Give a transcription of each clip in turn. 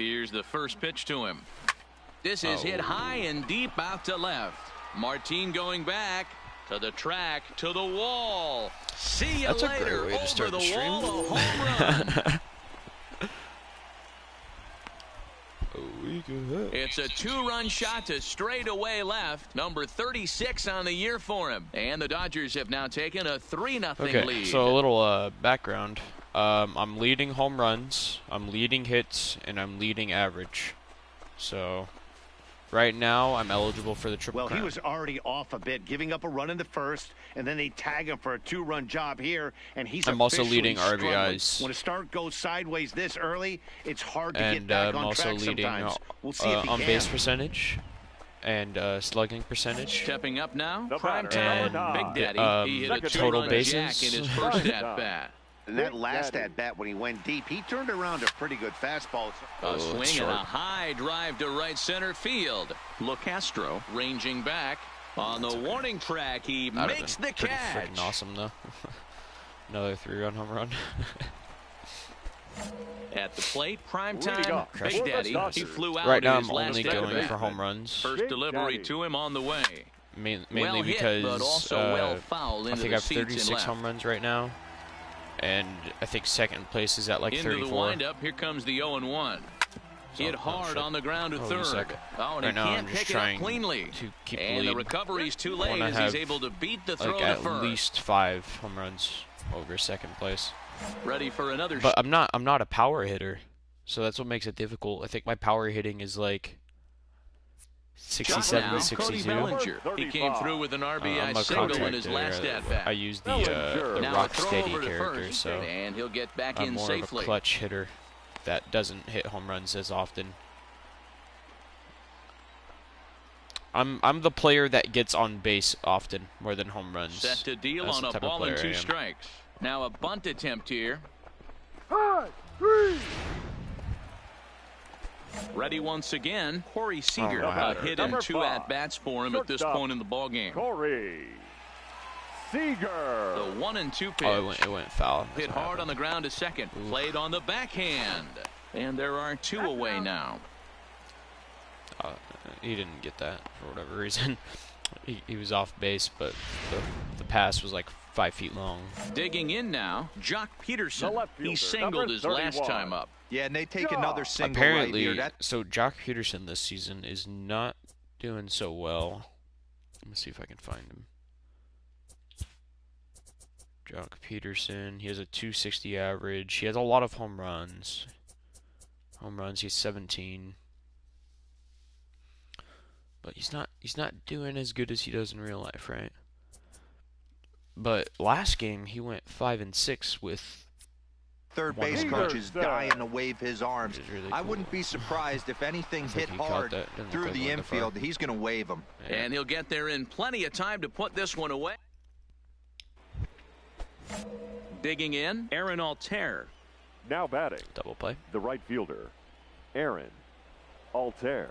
Here's the first pitch to him. This is hit high and deep out to left. Martin going back to the track, to the wall. See you That's later. a great way to start Over the the stream. wall, a home run. It's a 2-run shot to straightaway left. Number 36 on the year for him. And the Dodgers have now taken a 3-0 lead. So a little background. I'm leading home runs, I'm leading hits, and I'm leading average. So right now I'm eligible for the Triple Crown. He was already off a bit, giving up a run in the first, and then they tag him for a 2-run job here, and he's I'm also leading struggling. RBIs. When a start goes sideways this early, it's hard to And get back I'm on also track leading sometimes. We'll see if he on can. base percentage and slugging percentage. Stepping up now, The prime batter. time, Big Daddy. He hit a total 2-run bases. jack in his first at-bat. And that last at-bat when he went deep, he turned around a pretty good fastball. A swing and a high drive to right center field. LeCastro ranging back on the warning track. He makes the catch. Freaking awesome though. Another 3-run home run. At the plate, prime time, Big Daddy. He flew out right now. his I'm last only going at-bat. for home runs. First delivery to him on the way. Mainly Well hit, because but also well fouled I into think the I have seats and 36 left. home runs right now, and I think second place is at like Into 34. the windup, here comes the 0-1. Hit hard on the ground to third. Oh, and right he now can't I'm just pick it up trying cleanly. to keep the And lead. the recovery's too I late wanna as he's have, able to beat the throw like to at first. least 5 home runs over second place. Ready for another But I'm not a power hitter, so that's what makes it difficult. I think my power hitting is like 67, now, 62. Cody Bellinger. He came through with an RBI I'm a single in his contractor. last at-bat. I use the Now a rock throw steady over to character, first, so and he'll get back I'm in more safely. of a clutch hitter that doesn't hit home runs as often. I'm the player that gets on base often more than home runs. Set to deal That's on the a type of ball and player I 2 am. strikes. Now a bunt attempt here. Ready once again. Corey Seager hit in 2 at-bats for him at this point in the ballgame. Corey Seager. The 1-2 pitch. Oh, it went foul. Hit hard on the ground to second. Played on the backhand. And there are 2 away now. He didn't get that for whatever reason. He was off base, but the pass was like 5 feet long. Digging in now, Jock Peterson. The left He fielder, singled number his last 31. time up. Yeah, and they take another single Apparently, right here. so Jock Peterson this season is not doing so well. Let me see if I can find him. Jock Peterson, he has a 260 average. He has a lot of home runs. He's 17. But he's not doing as good as he does in real life, right? But last game he went 5-6 with Third base coach is dying to wave his arms. Really I cool. wouldn't be surprised if anything hit he caught hard that. Didn't look through like the it went that far. infield. He's going to wave them. Yeah. And he'll get there in plenty of time to put this one away. Digging in, Aaron Altair. Now batting, Double play. the right fielder, Aaron Altair.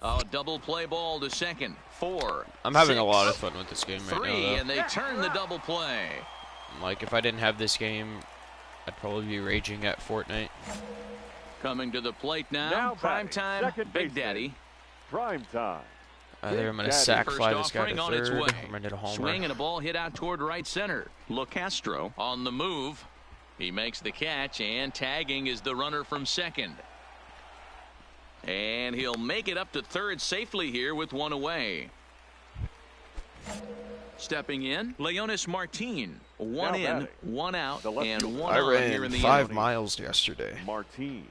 Oh, double play ball to second. 4. I'm having 6, a lot of fun with this game right 3, now, though. and they turn the double play. Like, if I didn't have this game, I'd probably be raging at Fortnite. Coming to the plate now, Now prime batting, time, second Big baseman. Daddy. Prime time. Either I'm going to Daddy. sack First fly this guy offering to on its third, way. I'm going to hit a homer. Swing and a ball hit out toward right center. LeCastro on the move. He makes the catch, and tagging is the runner from second. And he'll make it up to third safely here with 1 away. Stepping in, Leonis Martin. 1 in, batting, 1 out, the left and fielder. 1 I on here in ran the 5 inning. miles yesterday. Martin.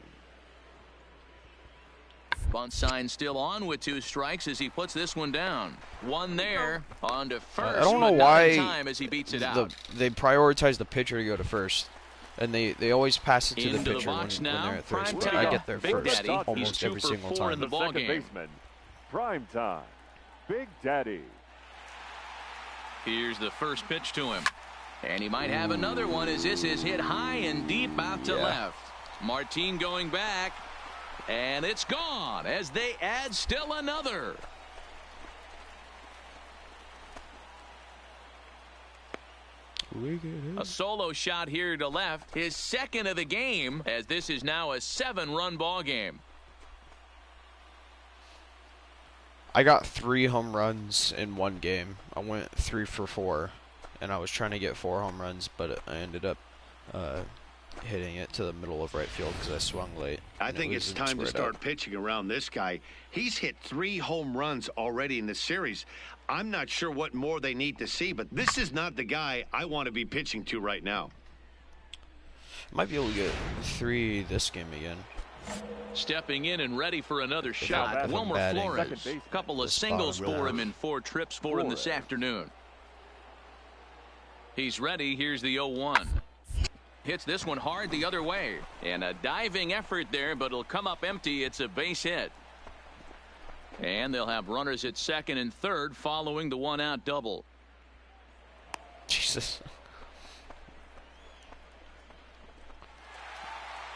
Bunt sign still on with 2 strikes as he puts this one down. 1 there, on to first. I don't know but not in why time as he beats it out. they prioritize the pitcher to go to first. And they always pass it to Into the the pitcher box when now, they're at first. prime But time. I get there Big first Daddy, he's almost 2 every for single 4 in time. the ball Second game. baseman, prime time, Big Daddy. Here's the first pitch to him. And he might have another one as this is hit high and deep out to left. Martin going back. And it's gone as they add still another. A solo shot here to left, his second of the game, as this is now a 7-run ball game. I got 3 home runs in one game. I went 3 for 4, and I was trying to get 4 home runs, but I ended up hitting it to the middle of right field because I swung late. I think it's time to start pitching around this guy. He's hit 3 home runs already in this series. I'm not sure what more they need to see, but this is not the guy I want to be pitching to right now. Might be able to get 3 this game again. Stepping in and ready for another shot, Wilmer Flores. A couple of singles for him in 4 trips for him this afternoon. He's ready. Here's the 0-1. Hits this one hard the other way. And a diving effort there, but it'll come up empty. It's a base hit. And they'll have runners at second and third following the 1-out double. Jesus.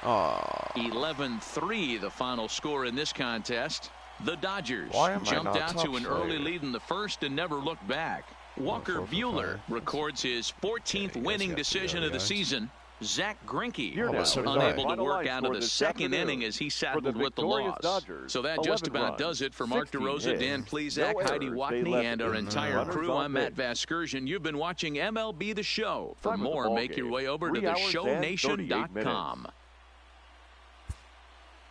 11-3 the final score in this contest. The Dodgers jumped out to an early lead in the first and never looked back. Walker Buehler records his 14th winning decision of the season. Zach Greinke unable to work out of the second inning as he saddled with the loss. So that just about does it for Mark DeRosa, Dan Plesac, Heidi Watney, and our entire crew. I'm Matt Vasgersian. You've been watching MLB The Show. For more, make your way over to theshownation.com.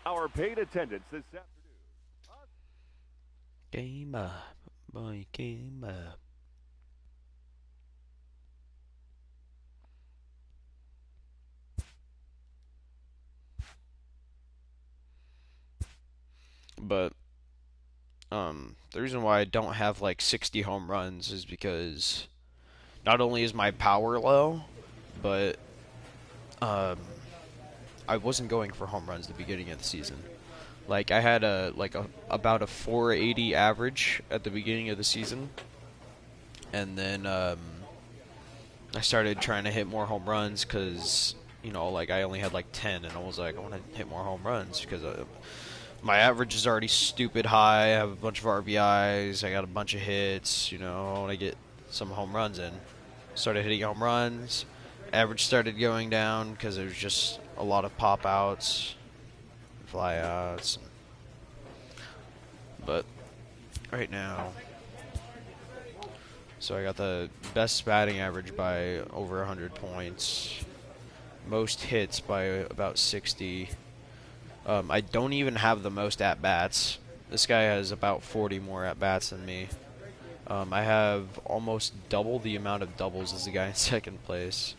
Our paid attendance this afternoon. Game up, boy, game up. But the reason why I don't have like 60 home runs is because not only is my power low, but I wasn't going for home runs at the beginning of the season. Like I had about a 480 average at the beginning of the season, and then I started trying to hit more home runs because like I only had like 10, and I was like, I want to hit more home runs because my average is already stupid high. I have a bunch of RBIs. I got a bunch of hits. I want to get some home runs in. Started hitting home runs. Average started going down because there was just a lot of pop outs, fly outs. But right now, so I got the best batting average by over 100 points, most hits by about 60. I don't even have the most at-bats. This guy has about 40 more at-bats than me. I have almost double the amount of doubles as the guy in second place.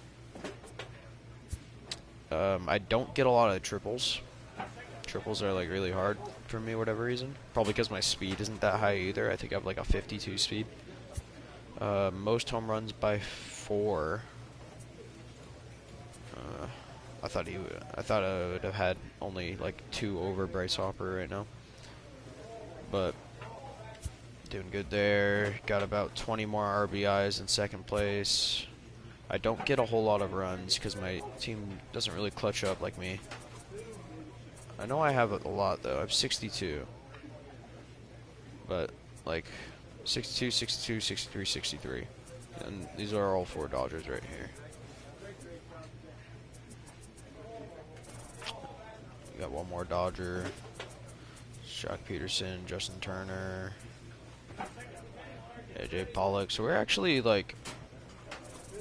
I don't get a lot of triples. Triples are like really hard for me, whatever reason. Probably because my speed isn't that high either. I think I have like a 52 speed. Most home runs by 4. I thought I would have had only like 2 over Bryce Harper right now. But doing good there. Got about 20 more RBIs in second place. I don't get a whole lot of runs because my team doesn't really clutch up like me. I know I have a lot though. I have 62. But like 62, 62, 63, 63. And these are all 4 Dodgers right here. We got one more Dodger. Jock Peterson, Justin Turner, AJ Pollock. So we're actually like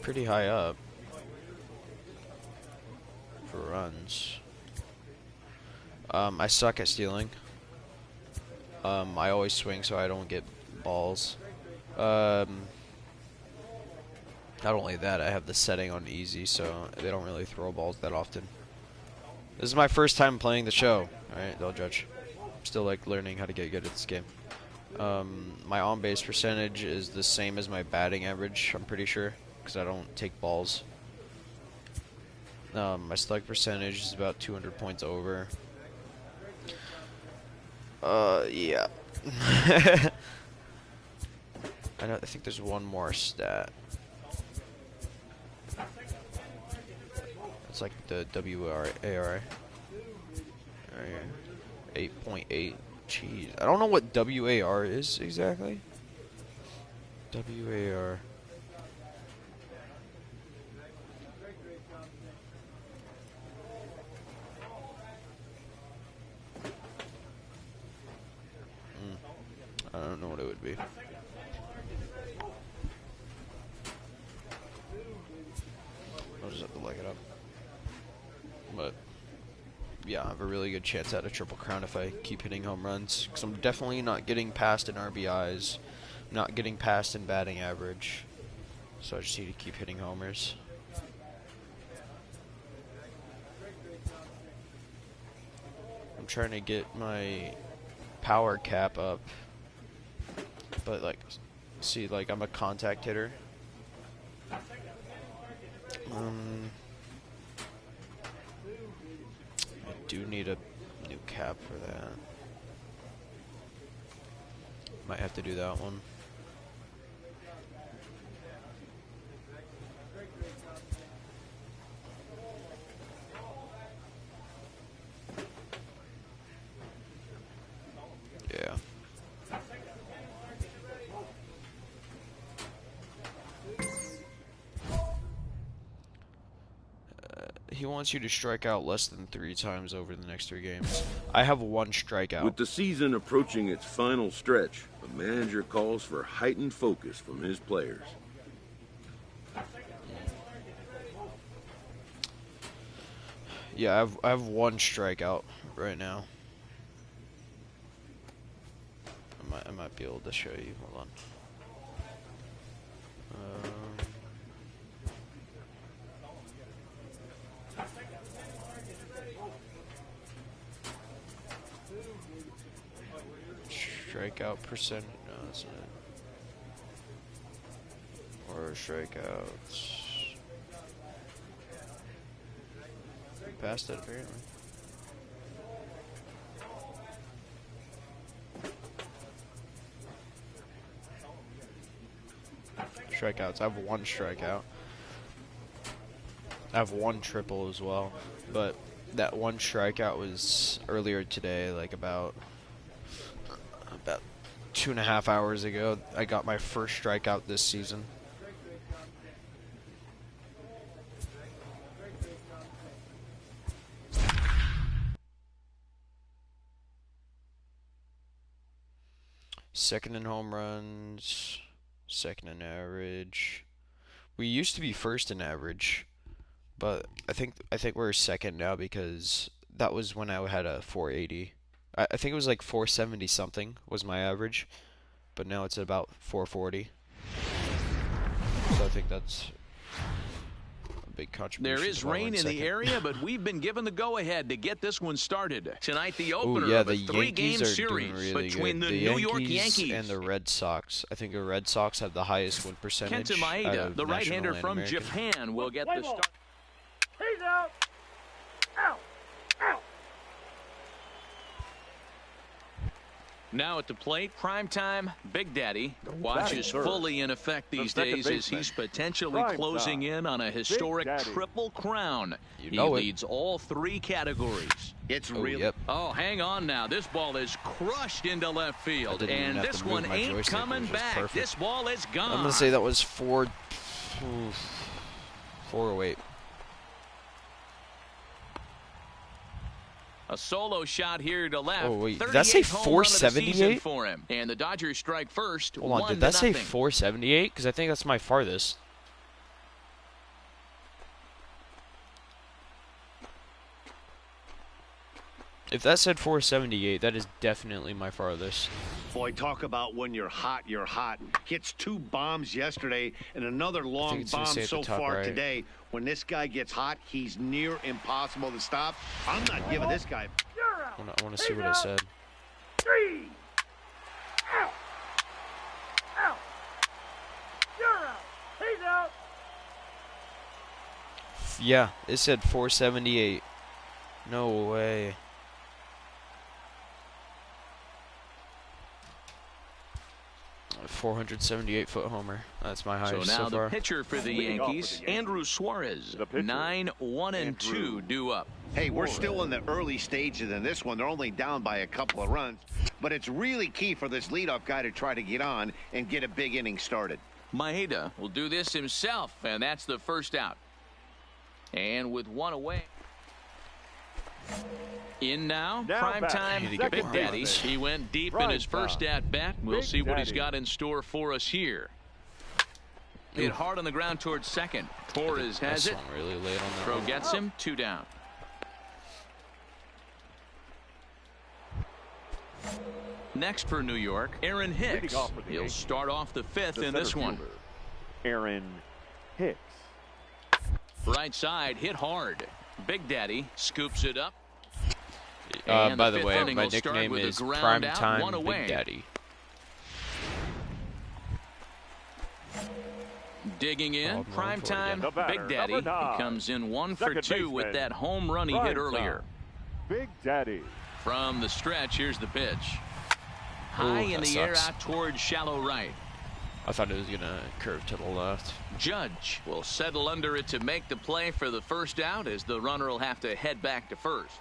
pretty high up for runs. I suck at stealing. I always swing so I don't get balls. Not only that, I have the setting on easy, so they don't really throw balls that often. This is my first time playing the show. Alright, don't judge. I'm still like learning how to get good at this game. My on-base percentage is the same as my batting average, I'm pretty sure, because I don't take balls. My slug percentage is about 200 points over. Yeah. I think there's one more stat. It's like the WAR. 8.8. Jeez. I don't know what WAR is exactly. WAR. don't know what it would be. I'll just have to look it up. But yeah, I have a really good chance at a Triple Crown if I keep hitting home runs. Because I'm definitely not getting past in RBIs, not getting past in batting average. So I just need to keep hitting homers. I'm trying to get my power cap up. But like, see, like I'm a contact hitter. I do need a new cap for that. Might have to do that one. Yeah. He wants you to strike out less than 3 times over the next 3 games. I have 1 strikeout. With the season approaching its final stretch, a manager calls for heightened focus from his players. Yeah, I have 1 strikeout right now. I might be able to show you. Hold on. Strikeout percent. No, that's not it. Or strikeouts. Passed it apparently. Strikeouts. I have 1 strikeout. I have 1 triple as well, but that 1 strikeout was earlier today, like about 2.5 hours ago. I got my first strikeout this season. Second in home runs, second in average. We used to be first in average, but I think we're second now because that was when I had a 480. I think it was like 470 something was my average, but now it's about 440. So I think that's a big contribution. There is rain in the area, but we've been given the go-ahead to get this one started. Tonight, the Ooh, opener yeah, of a the 3-game Yankees are series doing really between good. the New York Yankees and the Red Sox. I think the Red Sox have the highest win percentage. Kenta out Maeda, of the right-hander National from and American. Japan, will get the start. He's out. Out. Out. Now at the plate, primetime Big Daddy. The watch is fully in effect these days as he's potentially closing in on a historic triple crown. You He know it. leads all 3 categories. It's Oh, real. yep. Oh, hang on now. This ball is crushed into left field. didn't even And have to this move one my ain't joystick. It coming was just back. perfect. This ball is gone. I'm gonna say that was 408. A solo shot here to left. Oh, wait, did that say 38th home run of the season 478? for him. And the Dodgers strike first. Hold on, did that say 478? Because I think that's my farthest. If that said 478, that is definitely my farthest. Boy, talk about when you're hot, you're hot. Hits 2 bombs yesterday and another long it's gonna bomb say at so the top far right. today. When this guy gets hot, he's near impossible to stop. I'm not giving this guy. You're out. I want to see what it said. 3. Out. Out. You're out. He's out. Yeah, it said 478. No way. A 478-foot homer. That's my So highest now so the far. pitcher for the Yankees, Andrew Suarez. The pitcher, 9-1-2 due up. Hey, we're still in the early stages in this one. They're only down by a couple of runs. But it's really key for this leadoff guy to try to get on and get a big inning started. Maeda will do this himself, and that's the first out. And with 1 away. In now batting, primetime second Big Daddy. baseman. He went deep in his first at-bat. We'll Big see what he's Daddy. got in store for us here. Hit hard on the ground towards second. Torres has it. Really late on that Throw one. gets him. 2 down. Next for New York, Aaron Hicks. Leading off for the He'll Yankees, start off the 5th the in this center one. fielder, Aaron Hicks. Right side, hit hard. Big Daddy scoops it up. By the fifth way, inning my will start nickname with a is ground out, one Primetime away. Big Daddy. Digging in, Called Norm Ford primetime again. The batter, Big Daddy. number 9. He comes in 1 for Second 2 with baseman, that home run he hit Primetime. earlier. Big Daddy. From the stretch, here's the pitch. High in that the air sucks. out towards shallow right. I thought it was gonna curve to the left. Judge will settle under it to make the play for the first out, as the runner will have to head back to first.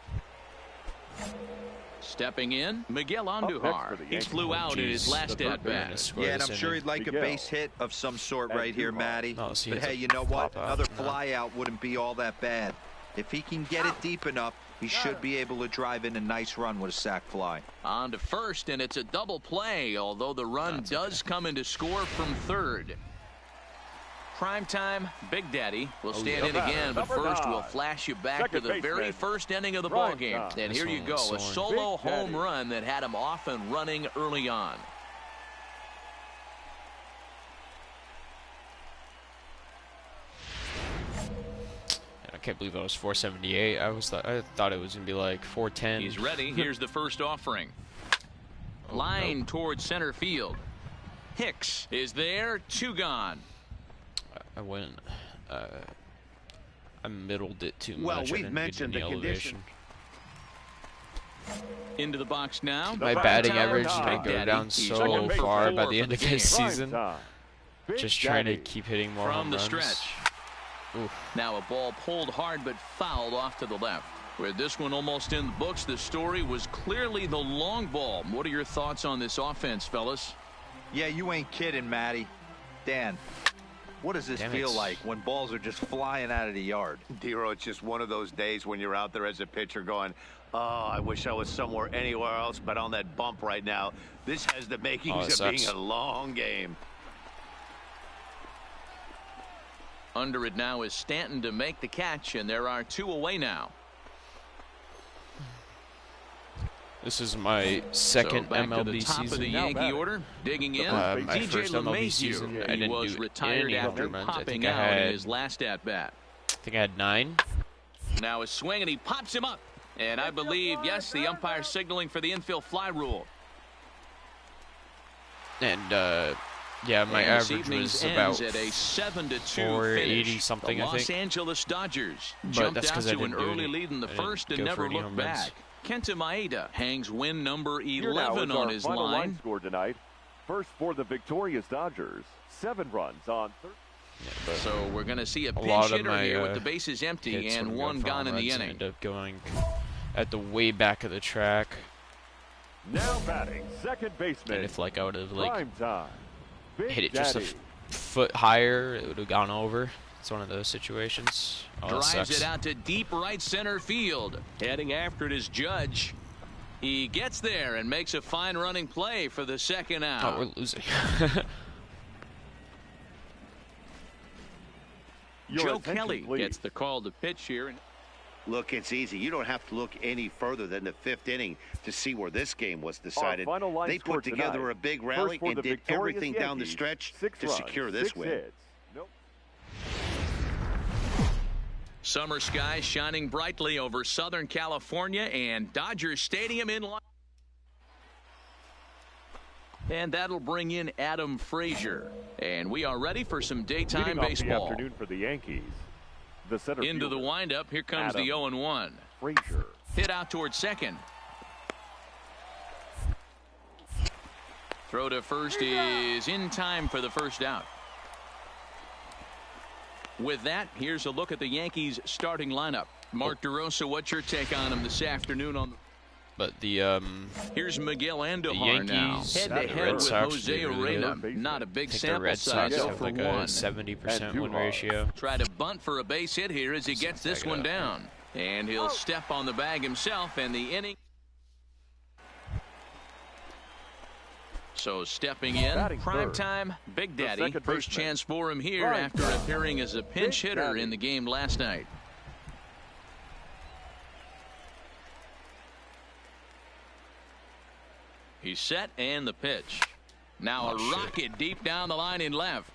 Stepping in, Miguel next for Andujar. the He Yankees. flew out in his Jeez, last the at bat. Yeah, and I'm sure he'd like a Miguel. base hit of some sort right here, Andujar. Matty. Oh, see, But it's hey, a you know what? pop out. Another No. fly out wouldn't be all that bad. If he can get it deep enough, he should be able to drive in a nice run with a sac fly. On to first, and it's a double play, although the run does come into score from third. Primetime Big Daddy will stand in again, but Number first 9. we'll flash you back Second to the very baseman, first inning of the Primetime. ball game. And This here you one go, was a soaring. solo Big home Daddy. run that had him off and running early on. I can't believe I was 478. I thought it was gonna be like 410. He's ready. Here's the first offering. Line towards center field. Hicks is there. 2 gone. I went. I middled it too Well, much. I we've didn't mentioned get any the condition. elevation. Into the box now. My Primetime batting Big average is Daddy. gonna go down He's so going for far 4 by for the end the of game. this season. Primetime. Big Just trying to Daddy. keep hitting more From home the runs. stretch. Oof. Now a ball pulled hard but fouled off to the left. With this one almost in the books, the story was clearly the long ball. What are your thoughts on this offense, fellas? Yeah, you ain't kidding, Matty. Dan, what does this Damn feel it. like when balls are just flying out of the yard? Dero, it's just one of those days when you're out there as a pitcher going, oh, I wish I was somewhere anywhere else but on that bump right now. This has the makings of being sucks. a long game. Under it now is Stanton to make the catch, and there are 2 away now. This is my second so back MLB to the top season. of the Now Yankee batting. order, digging in. My DJ first MLB LeMahieu. season, I He didn't was do retired any after home runs. I popping think I out in had- his last at bat. I think I had 9. Now a swing, and he pops him up. And I believe, yes, the umpire signaling for the infield fly rule. And yeah, my And this average evening's was ends about at a 7-2 480 finish. something, The I Los think. Angeles Dodgers But jumped that's out 'cause I to an didn't do early any- lead in the I didn't first and go for never any looked home runs. back. Kenta Maeda hangs win number Here now 11 is on our his final line line. score tonight. First for the victorious Dodgers, 7 runs on 13. Yeah, but So we're going to see a pinch lot of hitter my, here with the bases empty hits and when we go 1 for gone home in the runs inning. end up going at the way back of the track. Now batting, second baseman. And if like I would have like Prime time. Big hit it just a Daddy. foot higher, it would have gone over. It's one of those situations. Oh, that Drives sucks. it out to deep right center field. Heading after it is Judge. He gets there and makes a fine running play for the second out. Oh, we're losing. Your Joe attention, Kelly please. gets the call to pitch here. Look, it's easy. You don't have to look any further than the 5th inning to see where this game was decided. final line They score put together tonight. a big First rally for and the did victorious everything down the Yankees, stretch 6 to runs, secure this 6 win. hits. Nope. Summer skies shining brightly over Southern California and Dodger Stadium in line. And that'll bring in Adam Frazier. And we are ready for some daytime Leading off the baseball. afternoon for the Yankees, the center Into the fielder, windup. Here comes Adam the 0-1. Frazier. Hit out towards second. Throw to first is in time for the first out. With that, here's a look at the Yankees starting lineup. Mark DeRosa, what's your take on him this afternoon? But the Here's Miguel Andujar Yankees now. and the Head-to-head Red with Sox Jose do really Arena. good. Not a big I think the sample Red size, Sox 0 have for like 1. a 70% win Andujar. ratio. Try to bunt for a base hit here as he gets this one down. And he'll step on the bag himself, and the inning. So stepping in, prime time, Big Daddy. First chance for him here after appearing as a pinch hitter in the game last night. He's set, and the pitch. Now a rocket deep down the line in left.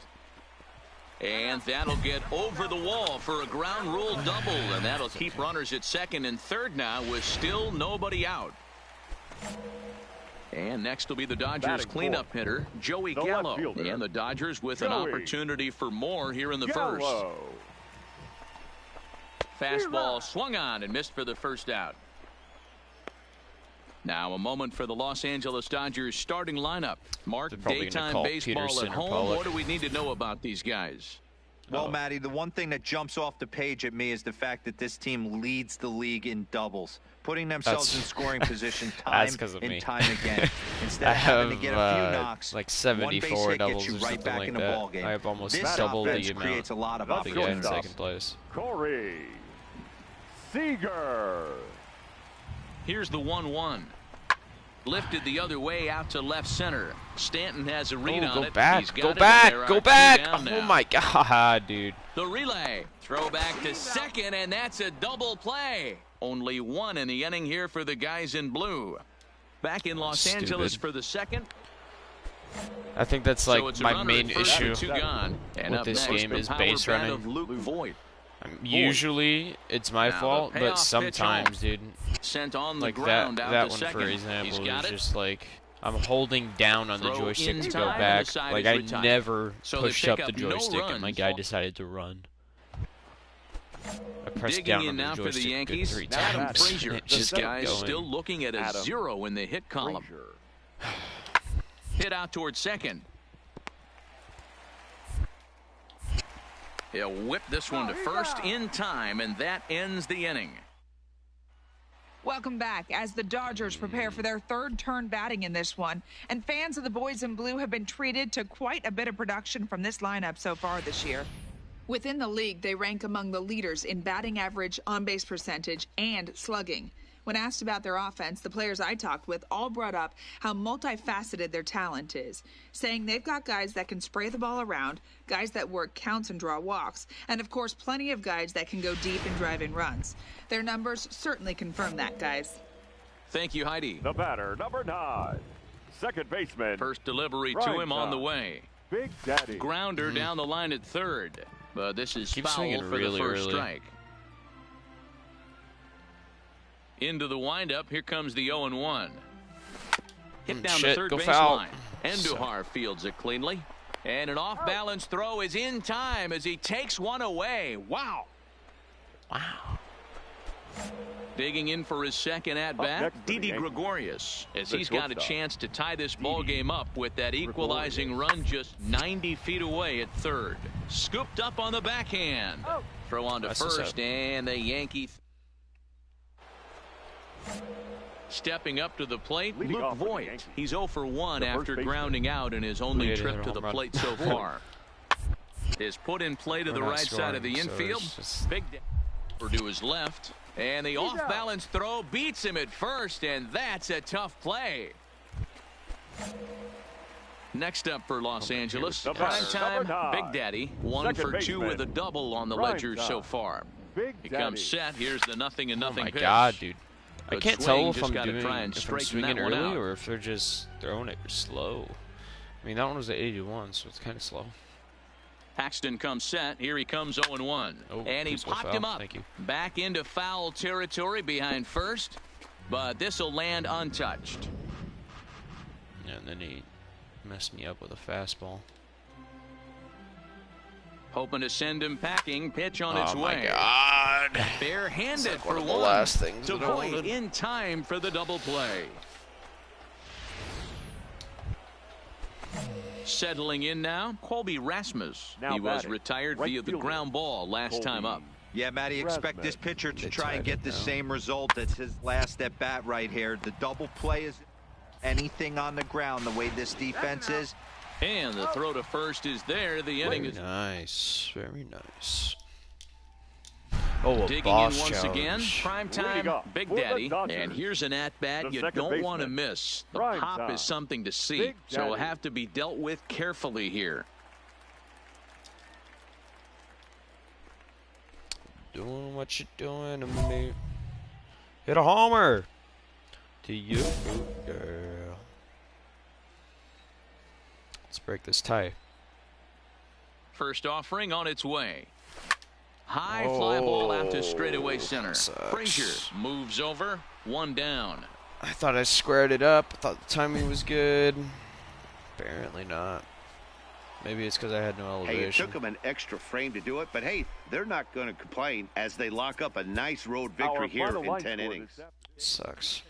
And that'll get over the wall for a ground rule double, and that'll keep runners at second and third now with still nobody out. And next will be the Dodgers cleanup hitter, Joey Gallo. And the Dodgers with an opportunity for more here in the first. Fastball swung on and missed for the first out. Now a moment for the Los Angeles Dodgers starting lineup. Mark, daytime baseball at home. What do we need to know about these guys? Well, Matty, the one thing that jumps off the page at me is the fact that this team leads the league in doubles, putting themselves in scoring position time and time again. Instead of having to get a few knocks, like 74 doubles or right something like that. I have almost double the amount creates a lot of the guy in second place. Corey Seager. Here's the 1-1. Lifted the other way out to left center. Stanton has a read on it. Go back. Oh my God, dude. The relay. Throw back to second, and that's a double play. Only one in the inning here for the guys in blue. Back in Los Angeles for the second. I think that's like my main issue with this game is base running. Usually it's my fault, but sometimes, dude, sent on the like ground that one, for example, is just like I'm holding down on the joystick to go back. Like I never pushed up the joystick, and my guy decided to run. I pressed down on the joystick 3 times. This guy's still looking at a 0 in the hit column. Hit out towards second. He'll whip this one to first in time, and that ends the inning. Welcome back as the Dodgers prepare for their third turn batting in this one. And fans of the boys in blue have been treated to quite a bit of production from this lineup so far this year. Within the league, they rank among the leaders in batting average, on-base percentage, and slugging. When asked about their offense, the players I talked with all brought up how multifaceted their talent is, saying they've got guys that can spray the ball around, guys that work counts and draw walks, and of course plenty of guys that can go deep and drive in runs. Their numbers certainly confirm that, guys. Thank you, Heidi. The batter, number 9, second baseman. First delivery to him on the way. Big Daddy. Grounder down the line at third, but this is foul for the first strike. Into the windup, here comes the 0-1. Hit down the third baseline. Andujar fields it cleanly. And an off-balance throw is in time as he takes one away. Wow. Digging in for his second at-bat, Didi Gregorius, as he's got a chance to tie this ball game up with that equalizing run just 90 feet away at third. Scooped up on the backhand. Throw on to first, and the Yankee. Stepping up to the plate, Luke Voigt. He's 0 for 1 after grounding out in his only trip to the plate so far. Is put in play to the right side of the infield. Big over to his left. And the off-balance throw beats him at first, and that's a tough play. Next up for Los Angeles, prime time, Big Daddy. 1 for 2 with a double on the ledger so far. He comes set. Here's the 0-0 pitch. Oh my God, dude. I can't tell if I'm swinging early or if they're just throwing it slow. I mean, that one was at 81, so it's kind of slow. Paxton comes set. Here he comes 0-1. And he popped him up. Back into foul territory behind first. But this will land untouched. Yeah, and then he messed me up with a fastball. Hoping to send him packing. Pitch on its way. Oh, my God. Bare-handed for one. The last things to Voigt in time for the double play. Settling in now, Colby Rasmus. He was retired via the ground ball last time up. Yeah, Matty, expect this pitcher to try and get the same result as his last at-bat right here. The double play is anything on the ground the way this defense is. And the throw to first is there. The inning is nice. Very nice. Oh, a digging boss in once challenge. again. Prime time, Big Daddy. And here's an at-bat you don't want to miss. The pop is something to see, so it'll have to be dealt with carefully here. Doing what you're doing to me. Hit a homer to you, girl. Let's break this tie. First offering on its way. High fly ball out to straightaway center. Frazier moves over. One down. I thought I squared it up. I thought the timing was good. Apparently not. Maybe it's because I had no elevation. Hey, it took them an extra frame to do it, but hey, they're not going to complain as they lock up a nice road victory here in 10 innings. Sucks.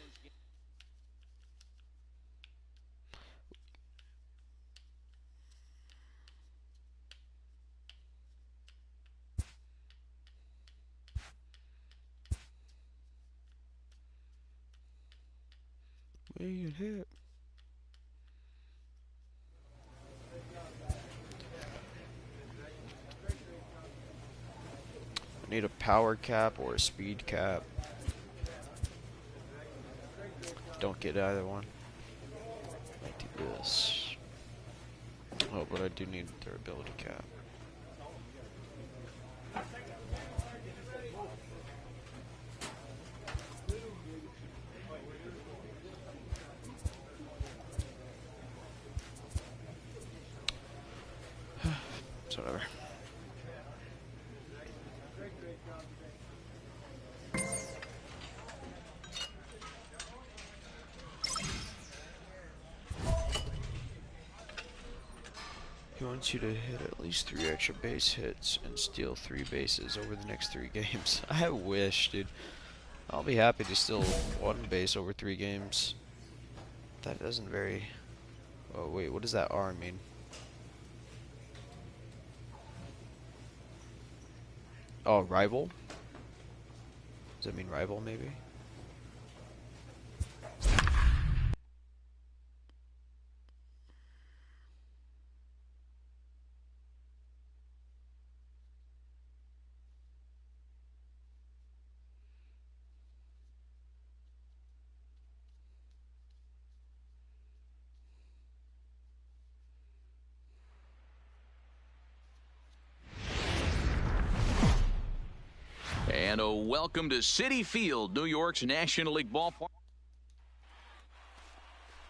Where you hit? I need a power cap or a speed cap. Don't get either one. Might do this. Oh, but I do need durability cap. It's whatever. He wants you to hit at least 3 extra base hits and steal 3 bases over the next 3 games. I wish, dude. I'll be happy to steal 1 base over 3 games. That doesn't very... Oh, wait, what does that R mean? Oh, rival? Does that mean rival, maybe? And a welcome to Citi Field, New York's National League ballpark.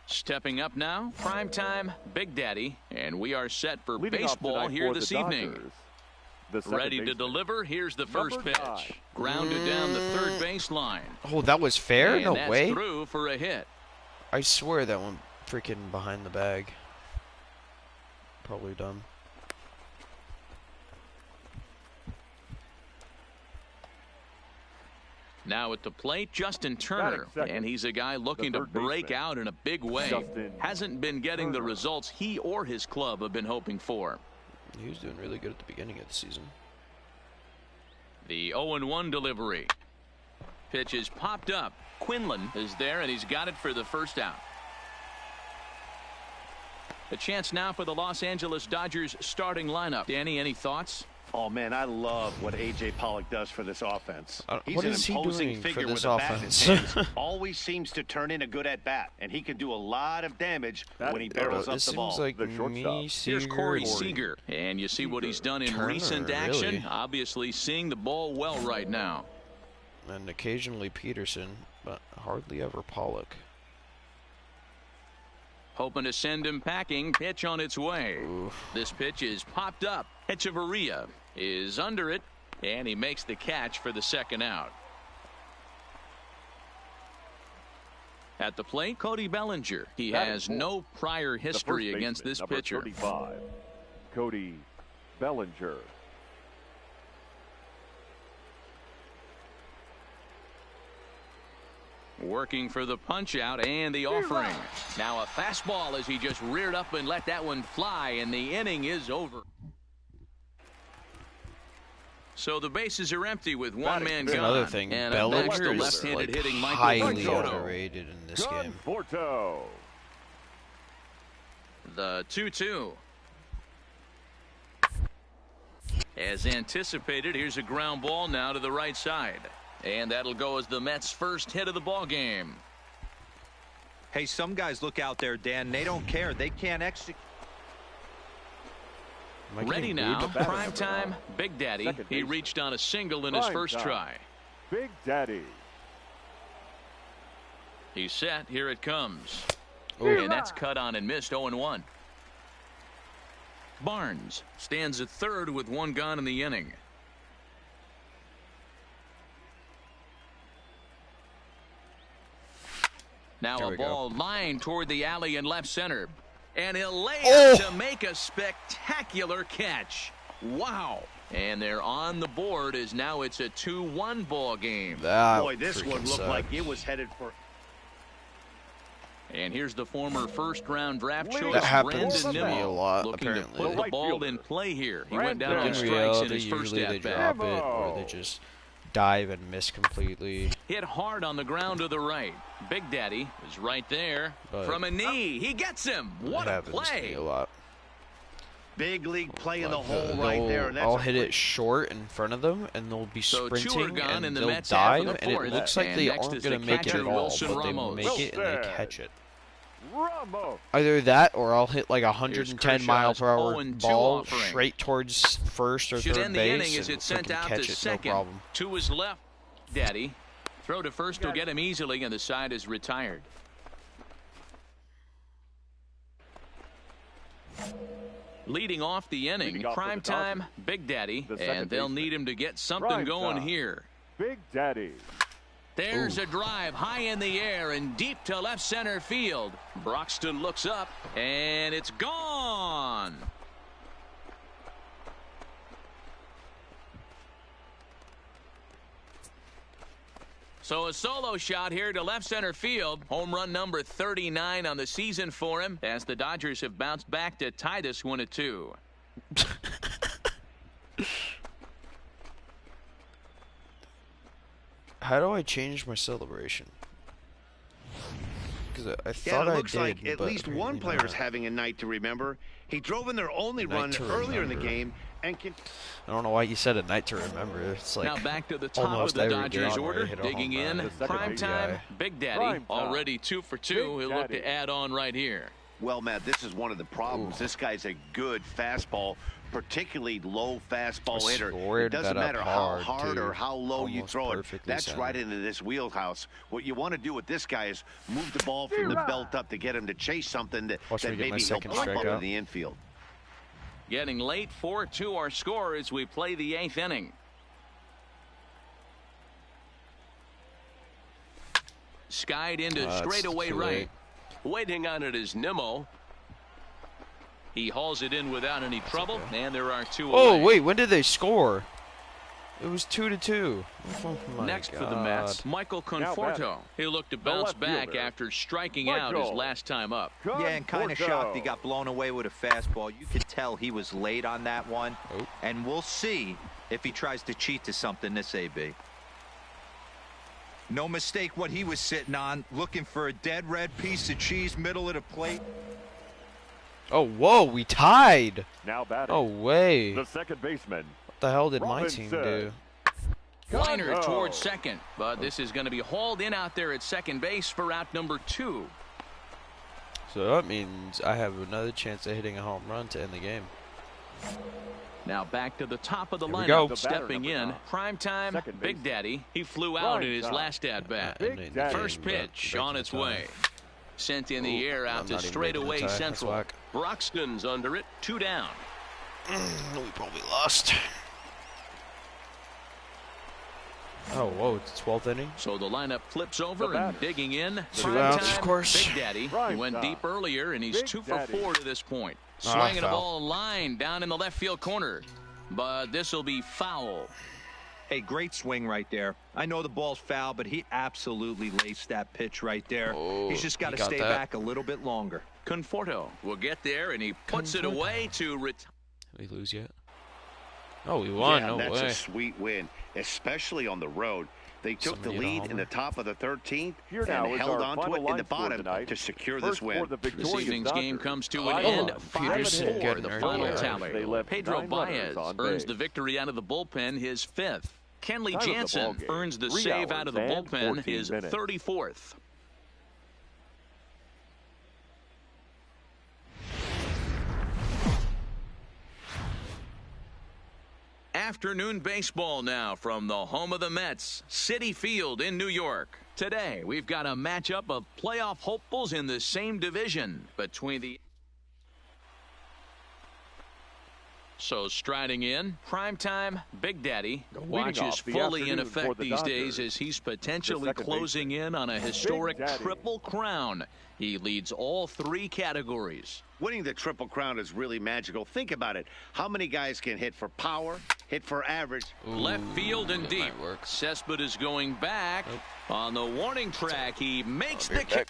Stepping up now, primetime Big Daddy, and we are set for baseball here this evening. Ready to deliver. Here's the first pitch. Grounded down the third baseline. Oh, that was fair? And no that's way. Through for a hit. I swear that one freaking behind the bag. Probably dumb. Now at the plate, Justin Turner, and he's a guy looking to break out in a big way. Hasn't been getting the results he or his club have been hoping for. He was doing really good at the beginning of the season. The 0-1 delivery. Pitch is popped up. Quinlan is there, and he's got it for the first out. A chance now for the Los Angeles Dodgers starting lineup. Danny, any thoughts? Oh, man, I love what A.J. Pollock does for this offense. He's what an is imposing he doing figure for this with a bat in offense? his hands. Always seems to turn in a good at-bat, and he can do a lot of damage when he barrels up the ball. Like Here's Corey Seager, and you see what he's done in Turner, recent action. really? Obviously seeing the ball well right now. And occasionally Peterson, but hardly ever Pollock. Hoping to send him packing. Pitch on its way. Oof. This pitch is popped up. Echeverria is under it, and he makes the catch for the second out. At the plate, Cody Bellinger. He has no prior history against this pitcher. 35, Cody Bellinger. Working for the punch out and the offering. Now a fastball as he just reared up and let that one fly, and the inning is over. So the bases are empty with one man gone. Another thing, and Bellinger is left-handed like hitting highly underrated in this game. Porto. The 2-2. As anticipated, here's a ground ball now to the right side. And that'll go as the Mets' first hit of the ball game. Hey, some guys look out there, Dan. They don't care. They can't execute. Ready now. Prime time. Big Daddy. He reached on a single in his first try. Big Daddy. He's set. Here it comes. Ooh. And that's cut on and missed. 0-1. Barnes stands at third with one gone in the inning. Now a ball lined toward the alley in left center. And he'll lay it to make a spectacular catch. Wow. And they're on the board as now it's a 2-1 ball game. Boy, this one looked like it was headed for. And here's the former first-round draft choice, that happens to Brandon me Nimmo, a lot, looking apparently. to put the ball in play here. He went down on In strikes reality, in his first usually they at-bat. drop it or they just dive and miss completely. Hit hard on the ground to the right. Big Daddy is right there. But from a knee. He gets him. What a play. To me a lot. Big league play in the hole right there. And that's I'll hit it short in front of them, and they'll be sprinting, and in the they'll Mets dive, the and it looks like they aren't going to make it at all, but they make it and they catch it. Either that, or I'll hit like a 110-mile-per-hour ball straight towards first or third base, and catch it, no problem. To his left, Daddy. Throw to first will get him easily, and the side is retired. Leading off the inning, prime time, Big Daddy, and they'll need him to get something going here. Big Daddy. There's a drive high in the air and deep to left center field. Broxton looks up, and it's gone. So a solo shot here to left center field. Home run number 39 on the season for him, as the Dodgers have bounced back to tie this one at 2. How do I change my celebration? Because I thought it looks I did, like at least one player is having a night to remember. He drove in their only run earlier in the game and can. I don't know why you said a night to remember. It's like now back to the top of the Dodgers order, digging in. Prime time, Big Daddy already 2 for 2. He'll look to add on right here. Well, Matt, this is one of the problems. This guy's a good fastball, particularly low fastball hitter. It doesn't matter how hard or how low you throw it. That's right into this wheelhouse. What you want to do with this guy is move the ball from the belt up to get him to chase something that maybe he'll pop up in the infield. Getting late, 4-2 our score as we play the 8th inning. Skied into straightaway right. Waiting on it is Nimmo. He hauls it in without any trouble, and there are 2 away. Oh, wait, when did they score? It was 2-2. Oh, next for the Mets, Michael Conforto. He looked to bounce back after striking out his last time up. Yeah, and kind of shocked he got blown away with a fastball. You could tell he was late on that one. And we'll see if he tries to cheat to something this AB. No mistake what he was sitting on, looking for a dead red piece of cheese middle of the plate. Oh, whoa, we tied. Now batting. Oh, way. The second baseman. What the hell did my team do? Liner towards second, but this is going to be hauled in out there at second base for out number 2. So that means I have another chance of hitting a home run to end the game. Now back to the top of the lineup, stepping in, prime time, Big Daddy. He flew out in his last at-bat. First pitch on its way. Sent in the air out to straightaway central. Broxton's under it, 2 down. We probably lost. Oh, whoa, it's the 12th inning. So the lineup flips over and digging in. 2 outs, of course. Big Daddy. He went deep earlier, and he's 2 for 4 to this point. Swinging a ball line down in the left field corner. But this will be foul. Hey, great swing right there. I know the ball's foul, but he absolutely laced that pitch right there. He's just got to stay back a little bit longer. Conforto will get there, and he puts it away to retire. Did we lose yet? Oh, we won. Yeah, no that's way. a sweet win, especially on the road. They took the lead in the top of the 13th Here and held on to it in the bottom to secure this win. This evening's game comes to an end. 5-4, the final tally. Pedro Baez earns the victory out of the bullpen, his 5th. Kenley Jansen earns the save out of the bullpen, his 34th. Afternoon baseball now from the home of the Mets, Citi Field in New York. Today, we've got a matchup of playoff hopefuls in the same division between the... So striding in, primetime Big Daddy. The watch is fully in effect these days as he's potentially closing in on a historic triple crown. He leads all 3 categories. Winning the Triple Crown is really magical. Think about it. How many guys can hit for power, hit for average? Left field and deep. Cespedes is going back. On the warning track, he makes the kick.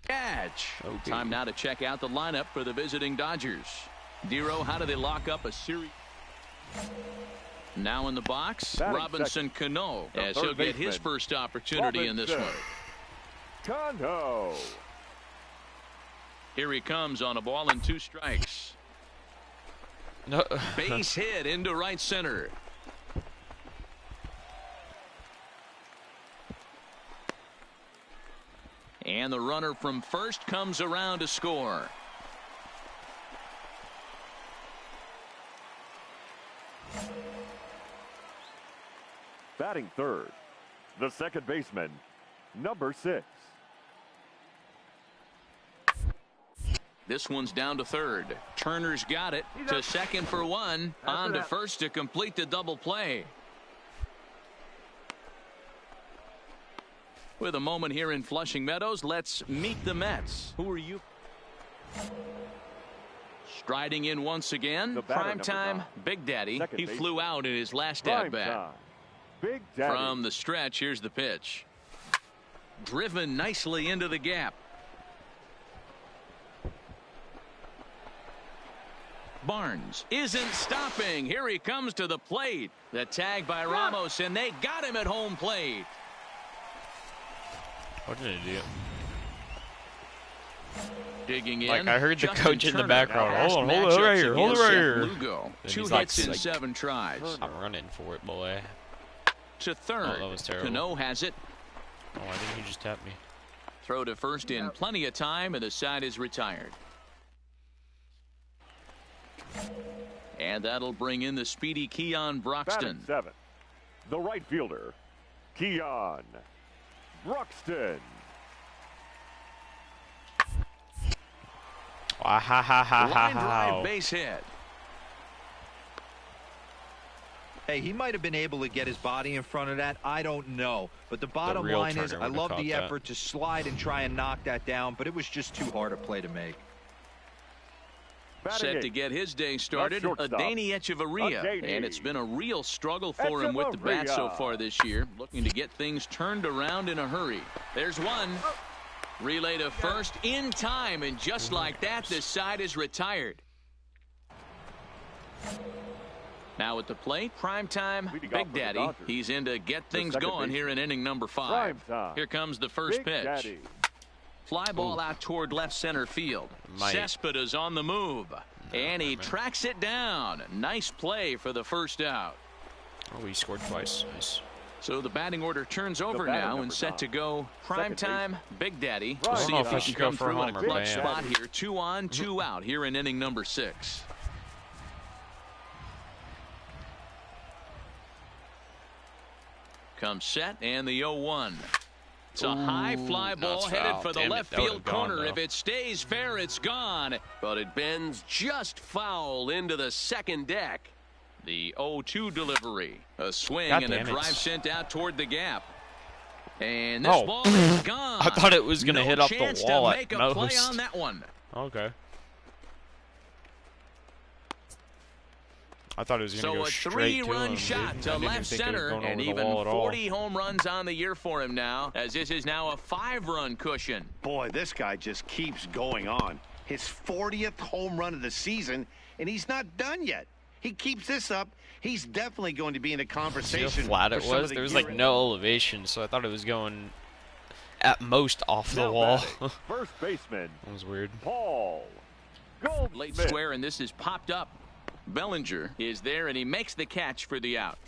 Catch. Okay. Time now to check out the lineup for the visiting Dodgers. Dero, how do they lock up a series? Now in the box, Robinson Cano, as he'll get his first opportunity in this one. Cano. Here he comes on a ball and 2 strikes. No. Base hit into right center. And the runner from first comes around to score. Batting third, the second baseman, number 6. This one's down to third. Turner's got it to second for 1. On to first to complete the double play. With a moment here in Flushing Meadows, let's meet the Mets. Who are you? Striding in once again, primetime Big Daddy. He flew out in his last at-bat. Big Daddy. From the stretch, here's the pitch. Driven nicely into the gap. Barnes isn't stopping. Here he comes to the plate. The tag by Ramos, and they got him at home plate. What did he do? Digging in. Like I heard the Justin coach in the Turner. background. Hold it right here. Hold it right here. Lugo. 2 hits like, in 7 tries. I'm running for it, boy. To third. Oh, that was terrible. Cano has it. Oh, I think he just tapped me. Throw to first in plenty of time, and the side is retired. And that'll bring in the speedy Keon Broxton. Batting 7th, the right fielder, Keon Broxton. Line drive base hit. Hey, he might have been able to get his body in front of that. I don't know. But the bottom line is I love the effort to slide and try and knock that down, but it was just too hard a play to make. Set to get his day started, Adeiny Echeverria. And it's been a real struggle for him with the bat so far this year. Looking to get things turned around in a hurry. There's one. Relay to first in time, and just like that, this side is retired. Now at the plate, primetime Big Daddy. He's in to get things going here in inning number 5. Here comes the first pitch. Fly ball out toward left center field. Cespedes on the move. And he tracks it down. Nice play for the first out. Oh, he scored twice. Nice. So the batting order turns over now and set to go primetime Big Daddy. We'll see if he can come through in a clutch spot here. 2 on, 2 out here in inning number 6. Comes set and the 0-1. It's a high fly ball headed for the left field corner. If it stays fair, it's gone. But it bends just foul into the second deck. The 0-2 delivery. A swing and a drive sent out toward the gap. And this ball is gone. I thought it was going to hit off the wall at most. To make a play on that one. Okay. I thought it was going to go straight to him. So a 3-run shot to left center, and even 40 home runs on the year for him now, as this is now a 5-run cushion. Boy, this guy just keeps going on. His 40th home run of the season, and he's not done yet. He keeps this up, he's definitely going to be in a conversation. See how flat it was? There was like no elevation, so I thought it was going at most off the wall. First baseman. That was weird. Paul Goldschmidt. Late square, and this is popped up. Bellinger is there, and he makes the catch for the out.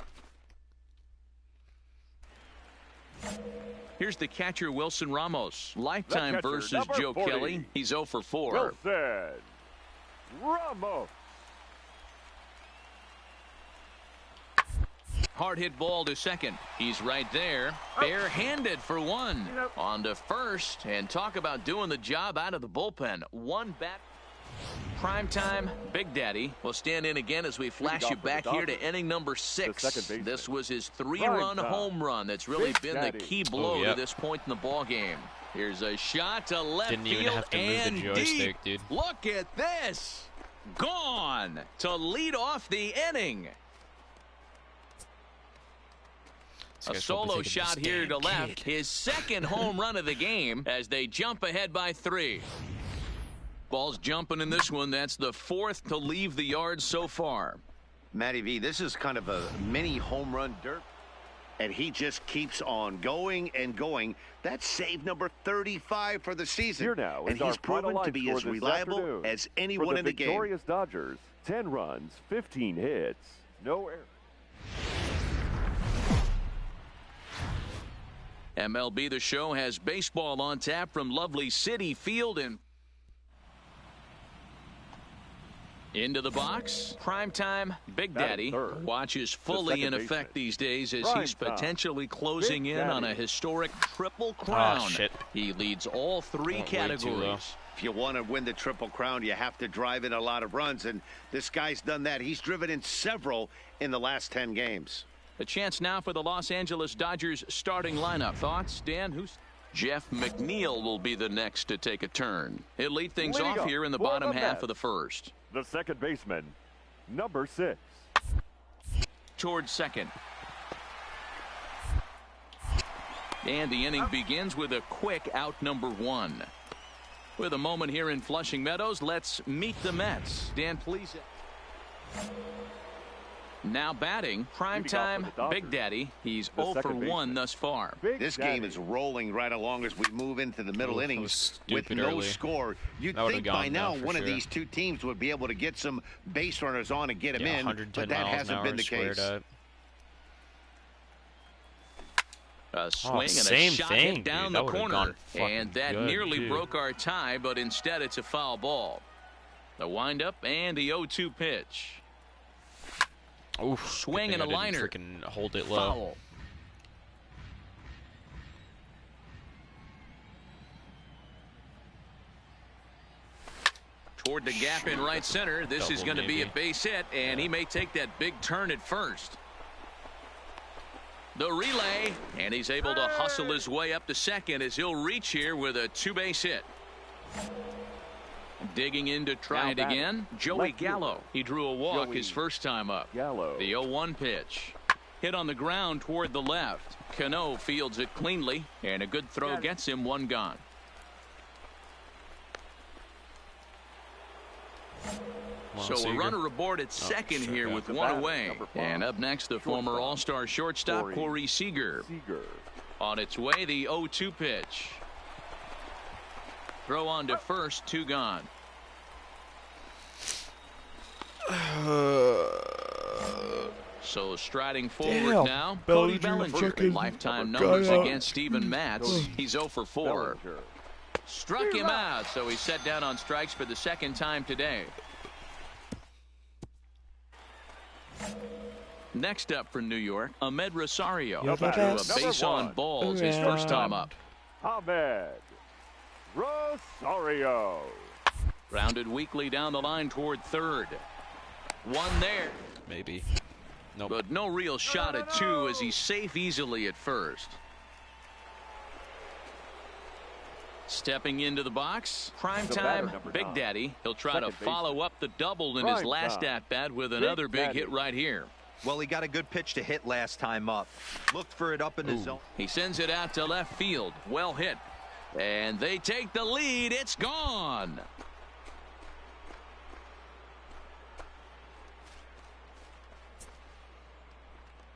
Here's the catcher, Wilson Ramos. Lifetime catcher, versus Joe 40. Kelly. He's 0 for 4. Wilson Ramos. Hard hit ball to second. He's right there. Barehanded for 1. On to first. And talk about doing the job out of the bullpen. 1 bat. Primetime Big Daddy will stand in again as we flash you back here to inning number 6. This was his 3-run home run that's really been the key blow to this point in the ball game. Here's a shot to left Didn't even field have to and move the joystick, dude. Look at this. Gone to lead off the inning. A solo shot here to left. His second home run of the game as they jump ahead by 3. Ball's jumping in this one. That's the 4th to leave the yard so far. Matty V, this is kind of a mini home run dirt. And he just keeps on going and going. That's save number 35 for the season. Here now and he's proven to be as reliable as anyone in the game. For the victorious Dodgers, 10 runs, 15 hits, no errors. MLB The Show has baseball on tap from lovely Citi Field in. Into the box, primetime Big Daddy watches fully in effect these days as he's potentially closing in on a historic triple crown. He leads all 3 categories. If you want to win the Triple Crown, you have to drive in a lot of runs, and this guy's done that. He's driven in several in the last 10 games. A chance now for the Los Angeles Dodgers starting lineup. Thoughts, Dan? Who's Jeff McNeil will be the next to take a turn. He'll lead things off here in the bottom half of the first. The second baseman, number 6. Towards second. And the inning begins with a quick out number 1. With a moment here in Flushing Meadows, let's meet the Mets. Dan, please. Now batting, primetime Big Daddy. He's 0 for 1 thus far. This game is rolling right along as we move into the middle innings with no score. You'd think by now one of these two teams would be able to get some base runners on and get him in, but that hasn't been the case. A swing and a shot hit down the corner, and that nearly broke our tie, but instead it's a foul ball. The windup and the 0-2 pitch. Oof, swing and a liner. Freaking hold it low. Foul. Toward the gap in right center. This is going to be a base hit, and he may take that big turn at first. The relay, and he's able to hustle his way up to second as he'll reach here with a 2-base hit. Digging in to try it again, Joey Gallo. He drew a walk his first time up. The 0-1 pitch. Hit on the ground toward the left. Cano fields it cleanly, and a good throw gets him one gone. So a runner aboard at second here with one away. And up next, the former All-Star shortstop, Corey Seager. On its way, the 0-2 pitch. Throw on to first, 2 gone. So striding forward now, Cody Bellinger. Lifetime numbers against Steven Matz. He's 0 for 4. Struck him out, so he's set down on strikes for the second time today. Next up for New York, Ahmed Rosario. Drew a base on balls his first time up. Ahmed Rosario. Grounded weakly down the line toward third. One there. Maybe. Nope. But no real shot at 2 as he's safe easily at first. Stepping into the box, primetime Big Daddy. He'll try to follow up the double in his last at-bat with another big hit right here. Well, he got a good pitch to hit last time up. Looked for it up in the zone. He sends it out to left field. Well hit. And they take the lead. It's gone.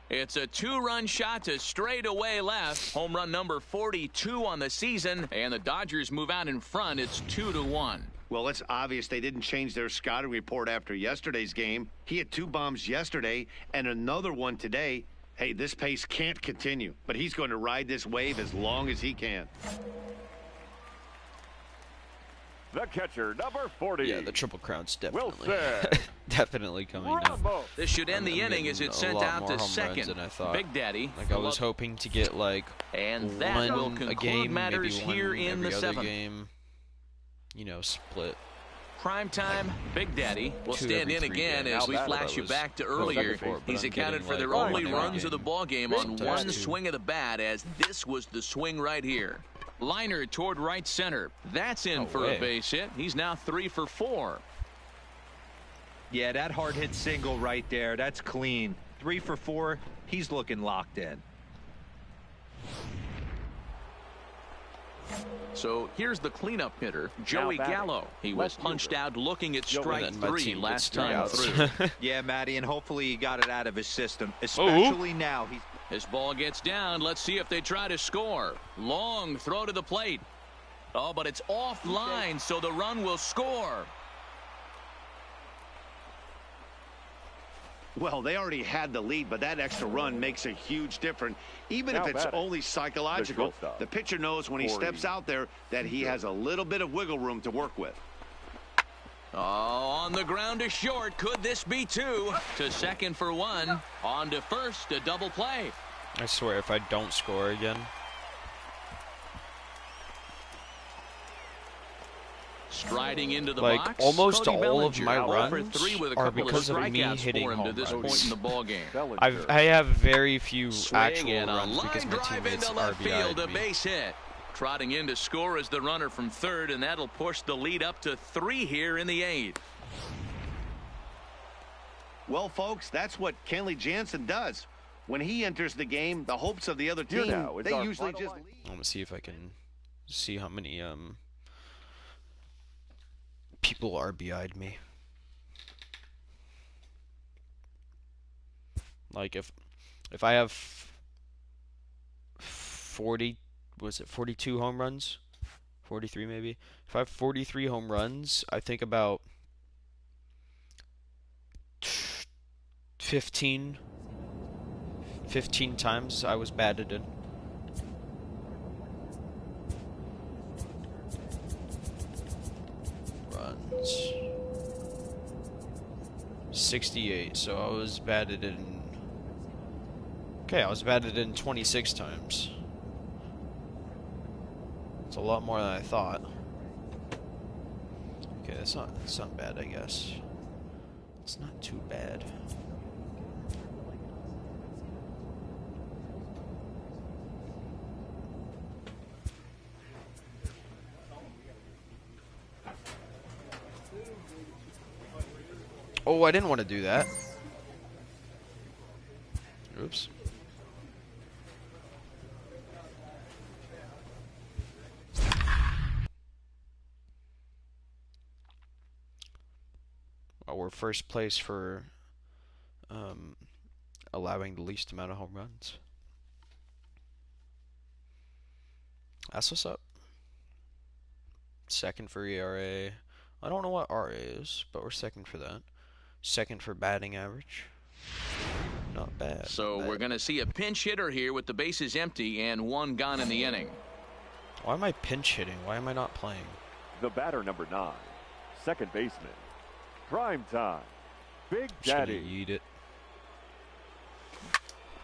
It's a 2-run shot to straightaway left. Home run number 42 on the season, and the Dodgers move out in front. It's 2-1. Well, it's obvious they didn't change their scouting report after yesterday's game. He had 2 bombs yesterday and another one today. Hey, this pace can't continue, but he's going to ride this wave as long as he can. The catcher, number 40. Yeah, the Triple Crown's definitely definitely coming up. This should end the inning as it's sent out to second. Big Daddy. Like I was hoping to get like and that will conclude a game, matters maybe here in the 7th game. You know, split. Primetime Big Daddy will stand in again as we flash you back to earlier. He's accounted for their only runs of the ball game on one swing of the bat, as this was the swing right here. Liner toward right center. That's in for a base hit. He's now 3 for 4. Yeah, that hard hit single right there. That's clean. 3 for 4. He's looking locked in. So here's the cleanup hitter, Joey Gallo. He was punched out looking at strike 3 last time through. Yeah, Matty, and hopefully he got it out of his system, especially now. His ball gets down. Let's see if they try to score. Long throw to the plate. Oh, but it's offline, so the run will score. Well, they already had the lead, but that extra run makes a huge difference. Even if it's only psychological, the pitcher knows when he steps out there that he has a little bit of wiggle room to work with. Oh, on the ground to short. Could this be 2? To second for 1. On to first, a double play. I swear, if I don't score again. Striding into the like box, almost Cody all Bellinger, of my runs are because of me hitting home home to this runs. point in the ball game. I have very few actual and runs because my teammates RBI'd a me. base hit. Trotting in to score is the runner from third, and that'll push the lead up to 3 here in the 8th. Well, folks, that's what Kenley Jansen does. When he enters the game, the hopes of the other team, they usually just leave. I'm going to see if I can see how many people RBI'd me. Like if I have 42 home runs? 43 maybe? If I have 43 home runs, I think about 15 times I was batted in. Runs. 68, so I was batted in... Okay, I was batted in 26 times. It's a lot more than I thought. Okay, that's not bad, I guess. It's not too bad. Oh, I didn't want to do that. Oops. Oh, we're first place for allowing the least amount of home runs. That's what's up. Second for ERA. I don't know what RA is, but we're second for that. Second for batting average. Not bad. So we're going to see a pinch hitter here with the bases empty and one gone in the inning. Why am I pinch hitting? Why am I not playing? The batter, number 9, second baseman, prime time, Big Daddy. Eat it.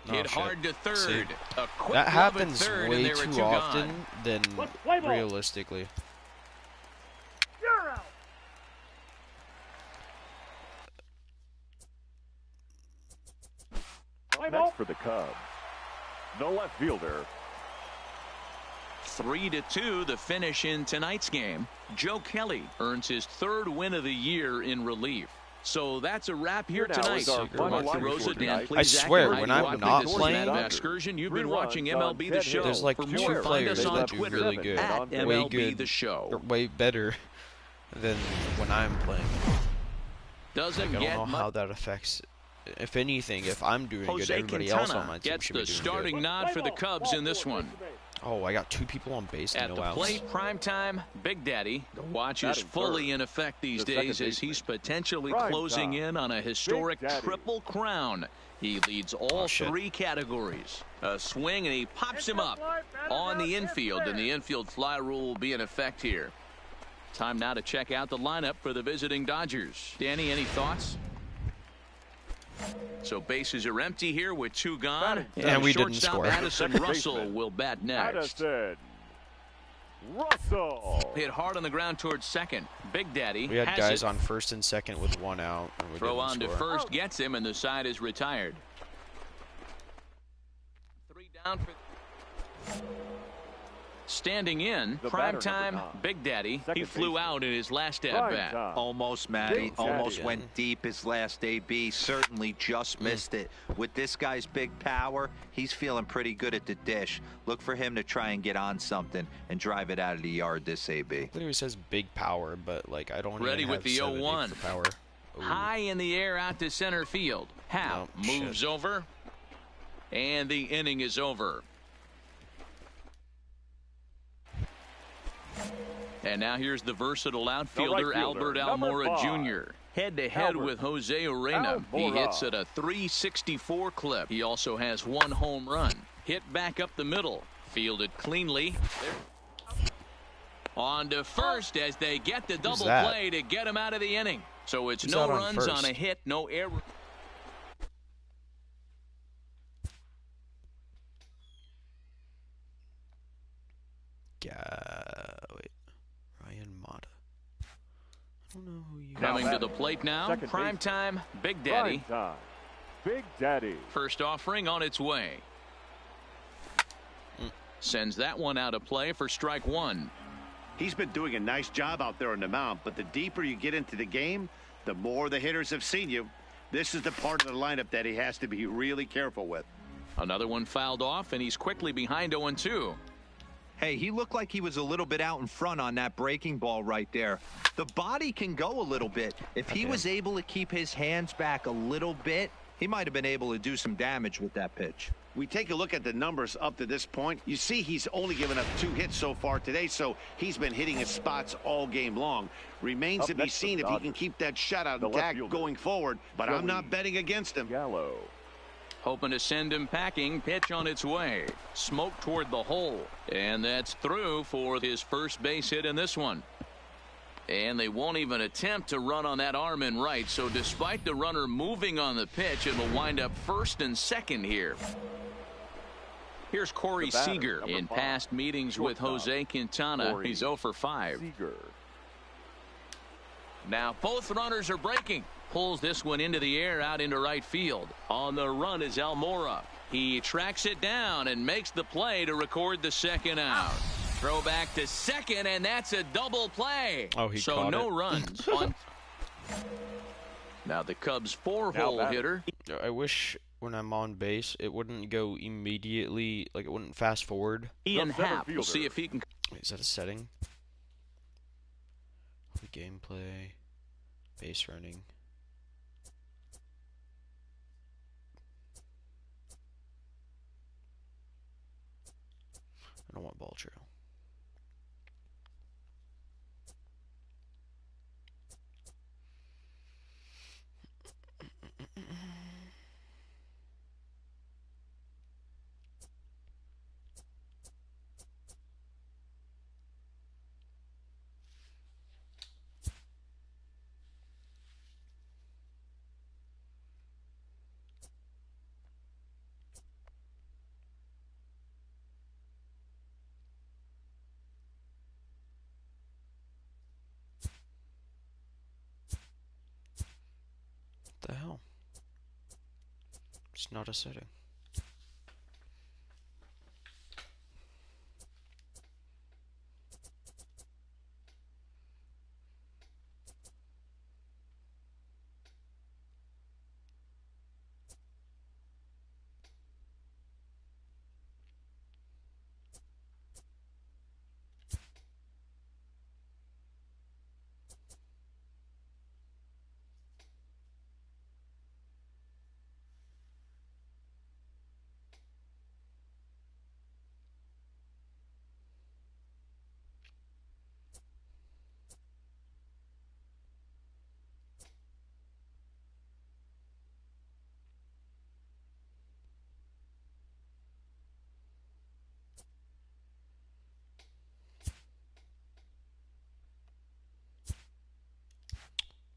Hit hard to third. A quick that happens third, way too often than realistically. You're out. Next for the Cubs, the left fielder. 3-2 the finish in tonight's game. Joe Kelly earns his 3rd win of the year in relief. So that's a wrap here tonight. I swear, when I'm not playing, excursion, you've been watching MLB The Show. There's like For 2 more, players on that do Twitter really good, at way MLB good, The Show. way better than when I'm playing. Doesn't I get don't know how that affects. If anything, if I'm doing good, everybody else on my team should be doing good. Gets the starting nod for the Cubs in this one. Oh, I got 2 people on base and no outs. At the plate, primetime, Big Daddy. The watch is fully in effect these days as he's potentially closing in on a historic triple crown. He leads all 3 categories. A swing, and he pops him up on the infield, and the infield fly rule will be in effect here. Time now to check out the lineup for the visiting Dodgers. Danny, any thoughts? So bases are empty here with 2 gone. And we didn't score. Addison Russell will bat next. Addison Russell. Hit hard on the ground towards second. Big Daddy. We had guys on first and second with 1 out. And we Throw didn't on score. to first gets him, and the side is retired. 3 down for... Standing in, primetime, Big Daddy. He flew out in his last at-bat. Almost, Matty. Almost went deep his last AB. Certainly just missed it. With this guy's big power, he's feeling pretty good at the dish. Look for him to try and get on something and drive it out of the yard this AB. It literally says big power, but like I don't Ready even have with the 0-1. for power. Ooh. High in the air out to center field. Howe moves over, and the inning is over. And now here's the versatile outfielder, Albert Almora Jr. Head-to-head with Jose Urena. He hits at a .364 clip. He also has 1 home run. Hit back up the middle. Fielded cleanly. On to first as they get the double play to get him out of the inning. So it's no runs on a hit, no error. Wait. Ryan Mata. I don't know who you Coming to the plate now, primetime, Big Daddy. Big Daddy. First offering on its way. Sends that one out of play for strike 1. He's been doing a nice job out there on the mound, but the deeper you get into the game, the more the hitters have seen you. This is the part of the lineup that he has to be really careful with. Another one fouled off, and he's quickly behind 0-2. Hey, he looked like he was a little bit out in front on that breaking ball right there. The body can go a little bit. If he was able to keep his hands back a little bit, He might have been able to do some damage with that pitch. We take a look at the numbers up to this point. You see he's only given up 2 hits so far today, so he's been hitting his spots all game long. Remains to be seen if he can keep that shutout intact going forward, but I'm not betting against him. Gallo. Hoping to send him packing. Pitch on its way. Smoke toward the hole. And that's through for his first base hit in this one. And they won't even attempt to run on that arm in right. So despite the runner moving on the pitch, it will wind up first and second here. Here's Corey Seager. In past meetings with Jose Quintana, he's 0 for 5. Seager. Now both runners are breaking. Pulls this one into the air out into right field. On the run is Almora. He tracks it down and makes the play to record the second out. Throw back to second, and that's a double play. Oh, he so caught no it. runs. Now the Cubs 4-hole hitter. I wish when I'm on base, it wouldn't go immediately, like it wouldn't fast forward. Ian Happ. We'll see if he can. Wait, is that a setting? Gameplay, base running. I don't want ball trail. The hell? It's not a setting.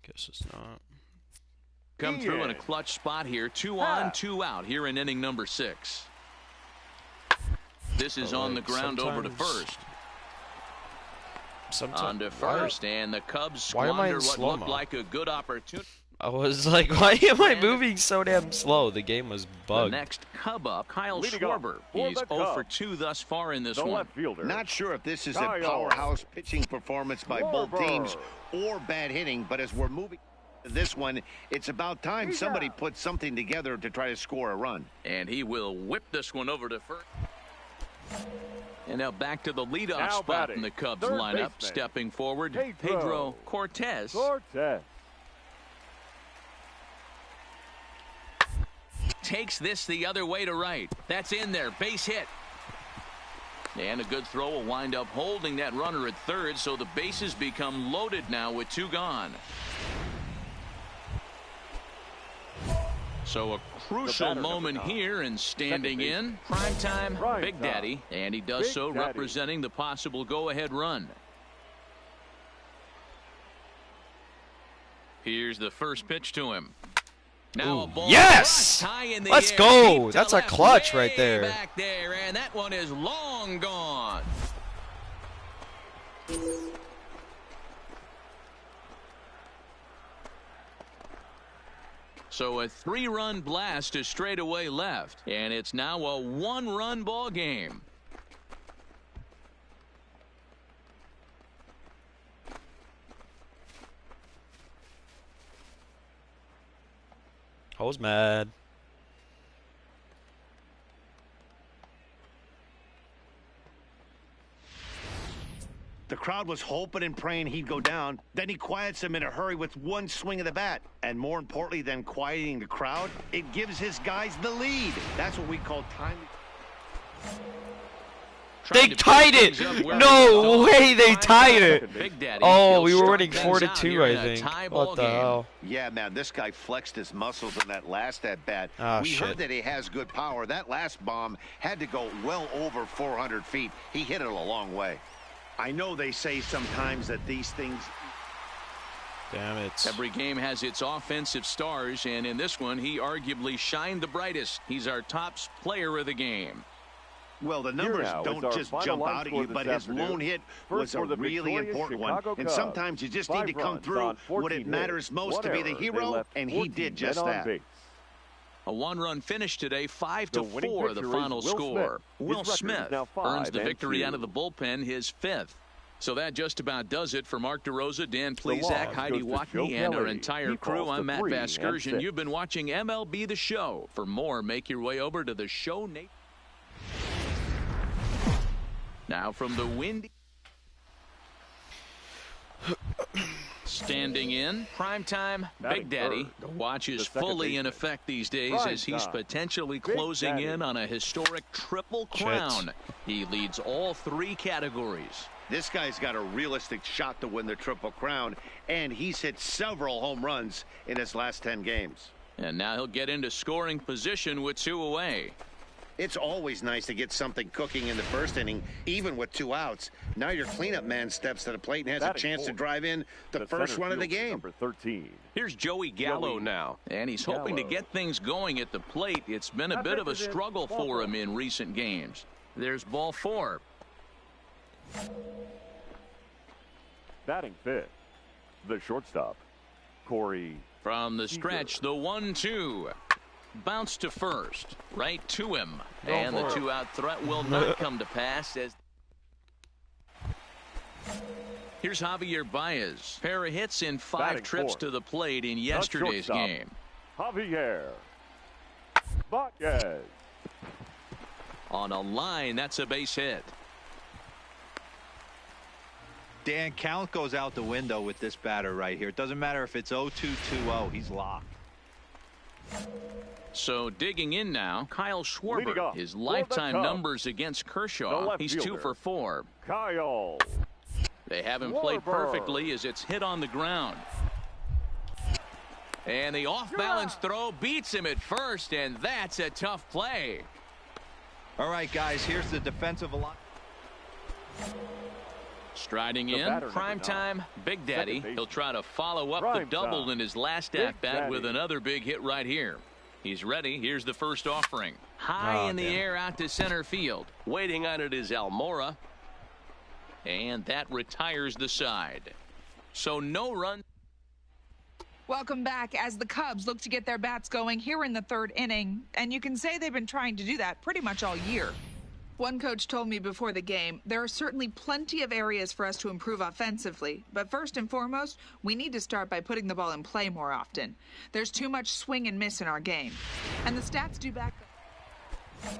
Guess it's not. Come through in a clutch spot here. 2 on, 2 out here in inning number 6. This is on the ground over to first. On to first, and the Cubs squander what looked like a good opportunity. I was like, why am I moving so damn slow? The game was bugged. The next Cub up, Kyle Schwarber. He's 0 for 2 thus far in this one. Not sure if this is a powerhouse pitching performance by both teams or bad hitting, but as we're moving to this one, it's about time somebody put something together to try to score a run. And he will whip this one over to first. And now back to the leadoff spot in the Cubs lineup. Stepping forward, Pedro Cortez. Takes this the other way to right. That's in there. Base hit. And a good throw will wind up holding that runner at third, so the bases become loaded now with 2 gone. So a crucial moment here, and standing in, primetime Big Daddy, and he does so representing the possible go-ahead run. Here's the first pitch to him. Now a ball yes! high in the Let's air, go. That's a clutch right there. Back there, and that one is long gone. So a 3-run blast to straightaway left, and it's now a 1-run ball game. I was mad. The crowd was hoping and praying he'd go down. Then he quiets them in a hurry with one swing of the bat. And more importantly than quieting the crowd, it gives his guys the lead. That's what we call timing. They tied it! No way they tied it! Oh, we were winning 4-2, I think. What the hell? Yeah, man, this guy flexed his muscles in that last at-bat. We heard that he has good power. That last bomb had to go well over 400 feet. He hit it a long way. I know they say sometimes that these things... Damn it. Every game has its offensive stars, and in this one, he arguably shined the brightest. He's our top player of the game. Well, the numbers don't just jump out at you, but his lone hit was a really important one. And sometimes you just need to come through when it matters most to be the hero, and he did just that. A one-run finish today, 5-4, the final score. Will Smith earns the victory out of the bullpen, his 5th. So that just about does it for Mark DeRosa, Dan Plesac, Heidi Watney, and our entire crew. I'm Matt Vasgersian. You've been watching MLB The Show. For more, make your way over to the show. Now from the windy... Standing in, primetime Big Daddy. The watch is fully in effect these days as he's potentially closing in on a historic triple crown. He leads all 3 categories. This guy's got a realistic shot to win the Triple Crown, and he's hit several home runs in his last 10 games. And now he'll get into scoring position with 2 away. It's always nice to get something cooking in the first inning, even with 2 outs. Now your cleanup man steps to the plate and has a chance to drive in the first run of the game. Number 13. Here's Joey Gallo now, and he's hoping to get things going at the plate. It's been a bit of a struggle for him in recent games. There's ball 4. Batting 5th, the shortstop, Corey. From the stretch, the 1-2. Bounce to first, right to him. And the 2-out threat will not come to pass as... Here's Javier Baez. Pair of hits in 5 trips to the plate in yesterday's game. Javier Baez. On a line, that's a base hit. Dan, count goes out the window with this batter right here. It doesn't matter if it's 0-2-2-0. He's locked. So digging in now, Kyle Schwarber. His lifetime numbers against Kershaw. He's 2 for 4. Kyle. They haven't played perfectly as it's hit on the ground. And the off-balance throw beats him at first, and that's a tough play. All right, guys, here's the defensive line. Striding in, primetime Big Daddy. He'll try to follow up the double in his last at-bat with another big hit right here. He's ready. Here's the first offering. High in the air out to center field. Waiting on it is Almora. And that retires the side. So no run. Welcome back as the Cubs look to get their bats going here in the 3rd inning. And you can say they've been trying to do that pretty much all year. One coach told me before the game, there are certainly plenty of areas for us to improve offensively, but first and foremost, we need to start by putting the ball in play more often. There's too much swing and miss in our game, and the stats do back up.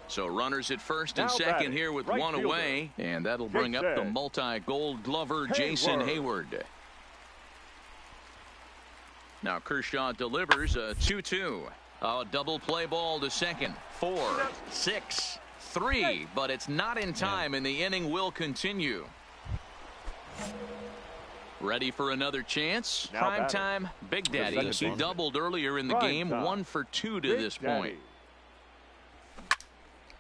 So runners at first and second here with 1 away, and that'll bring up the multi-gold glover Jason Hayward. Now Kershaw delivers a 2-2. A double play ball to second. 4, 6, 3, but it's not in time, and the inning will continue. Ready for another chance? Primetime Big Daddy. He doubled earlier in the game, 1 for 2 to this point.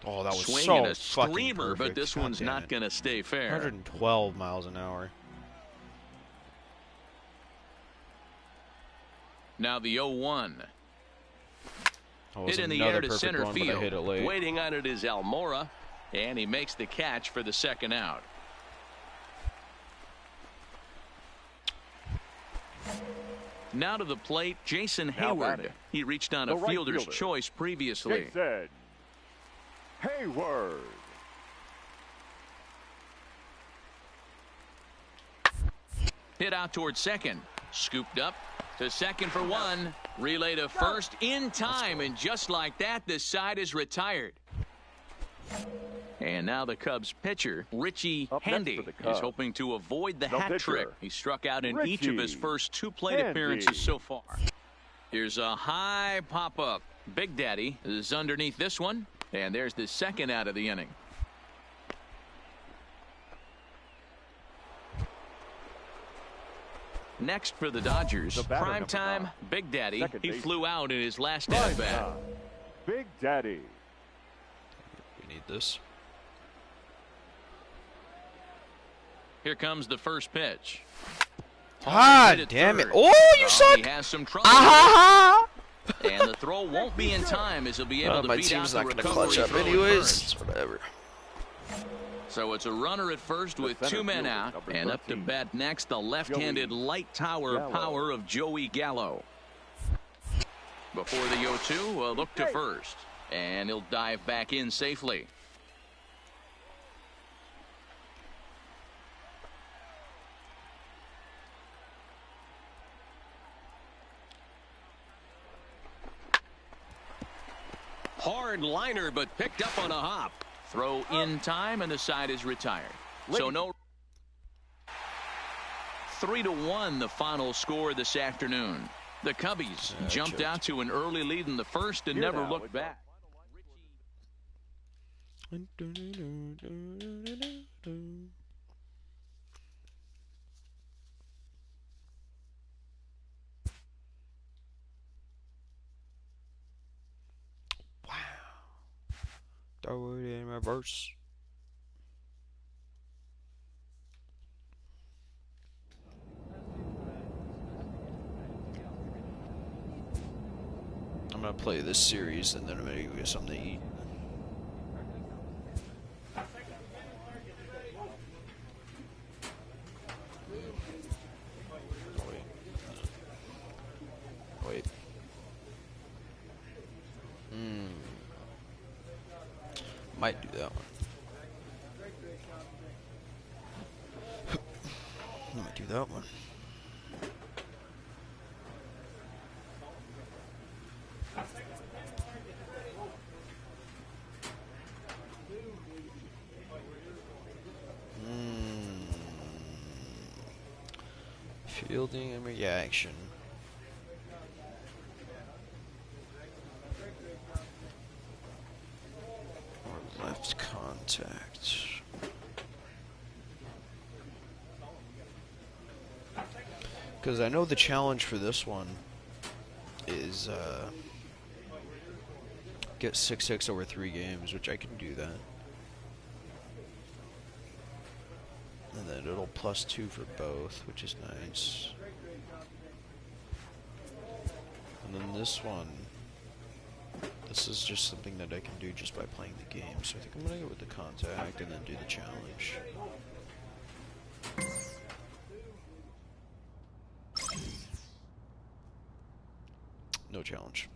Oh, that was swinging so a screamer, but this one's not going to stay fair. 112 miles an hour. Now the 0-1. Hit in the air to center field. Waiting on it is Almora, and he makes the catch for the 2nd out. Now to the plate, Jason Hayward. He reached on a fielder's choice previously. Jason Hayward. Hit out towards second. Scooped up to second for 1. Relay to first in time, and just like that, the side is retired. And now the Cubs pitcher, Richie Handy, is hoping to avoid the hat trick. He struck out in each of his first 2 plate appearances so far. Here's a high pop-up. Big Daddy is underneath this one. And there's the second out of the inning. Next for the Dodgers, primetime Big Daddy. He flew out in his last at-bat. Big Daddy. We need this. Here comes the first pitch. God damn it. Oh, you suck. He has some trouble. And the throw won't be in time as he'll be able to beat out the recovery clutch up anyways. Whatever. So it's a runner at first with 2 men out. And up to bat next, the left-handed light tower power of Joey Gallo. Before the 0-2, a look to first. And he'll dive back in safely. Hard liner, but picked up on a hop. Throw in time, and the side is retired. So no. 3-1 the final score this afternoon. The Cubbies jumped out to an early lead in the first and never looked back. Throw it in reverse. I'm gonna play this series and then I'm gonna go get something to eat. Wait. Might do that one. Might do that one. Fielding and reaction. Or left contact. Because I know the challenge for this one is get 6-6 over 3 games, which I can do that. And then it'll +2 for both, which is nice. And then this one, this is just something that I can do just by playing the game. So I think I'm going to go with the contact and then do the challenge. No challenge.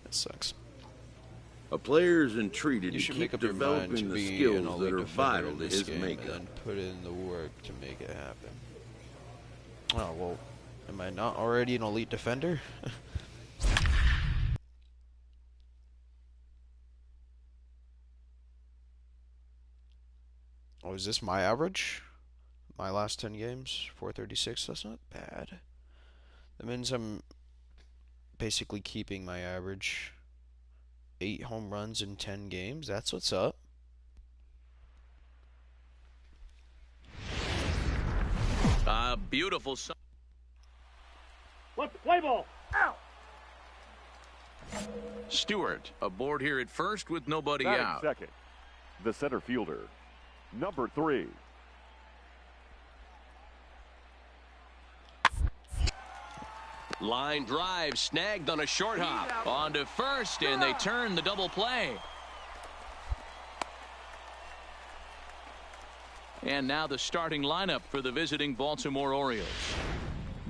That sucks. A player is entreated You to should keep make up your mind to developing the be an skills that elite are defender vital in to this his game and makeup. then put in the work to make it happen. Oh, well, am I not already an elite defender? Oh, is this my average? My last 10 games? 436? That's not bad. That means I'm basically keeping my average. 8 home runs in 10 games. That's what's up. Beautiful. Let's play ball. Out. Stewart aboard here at first with nobody Batting out. Second, the center fielder, number 3. Line drive snagged on a short hop. On to first, and they turn the double play. And now the starting lineup for the visiting Baltimore Orioles.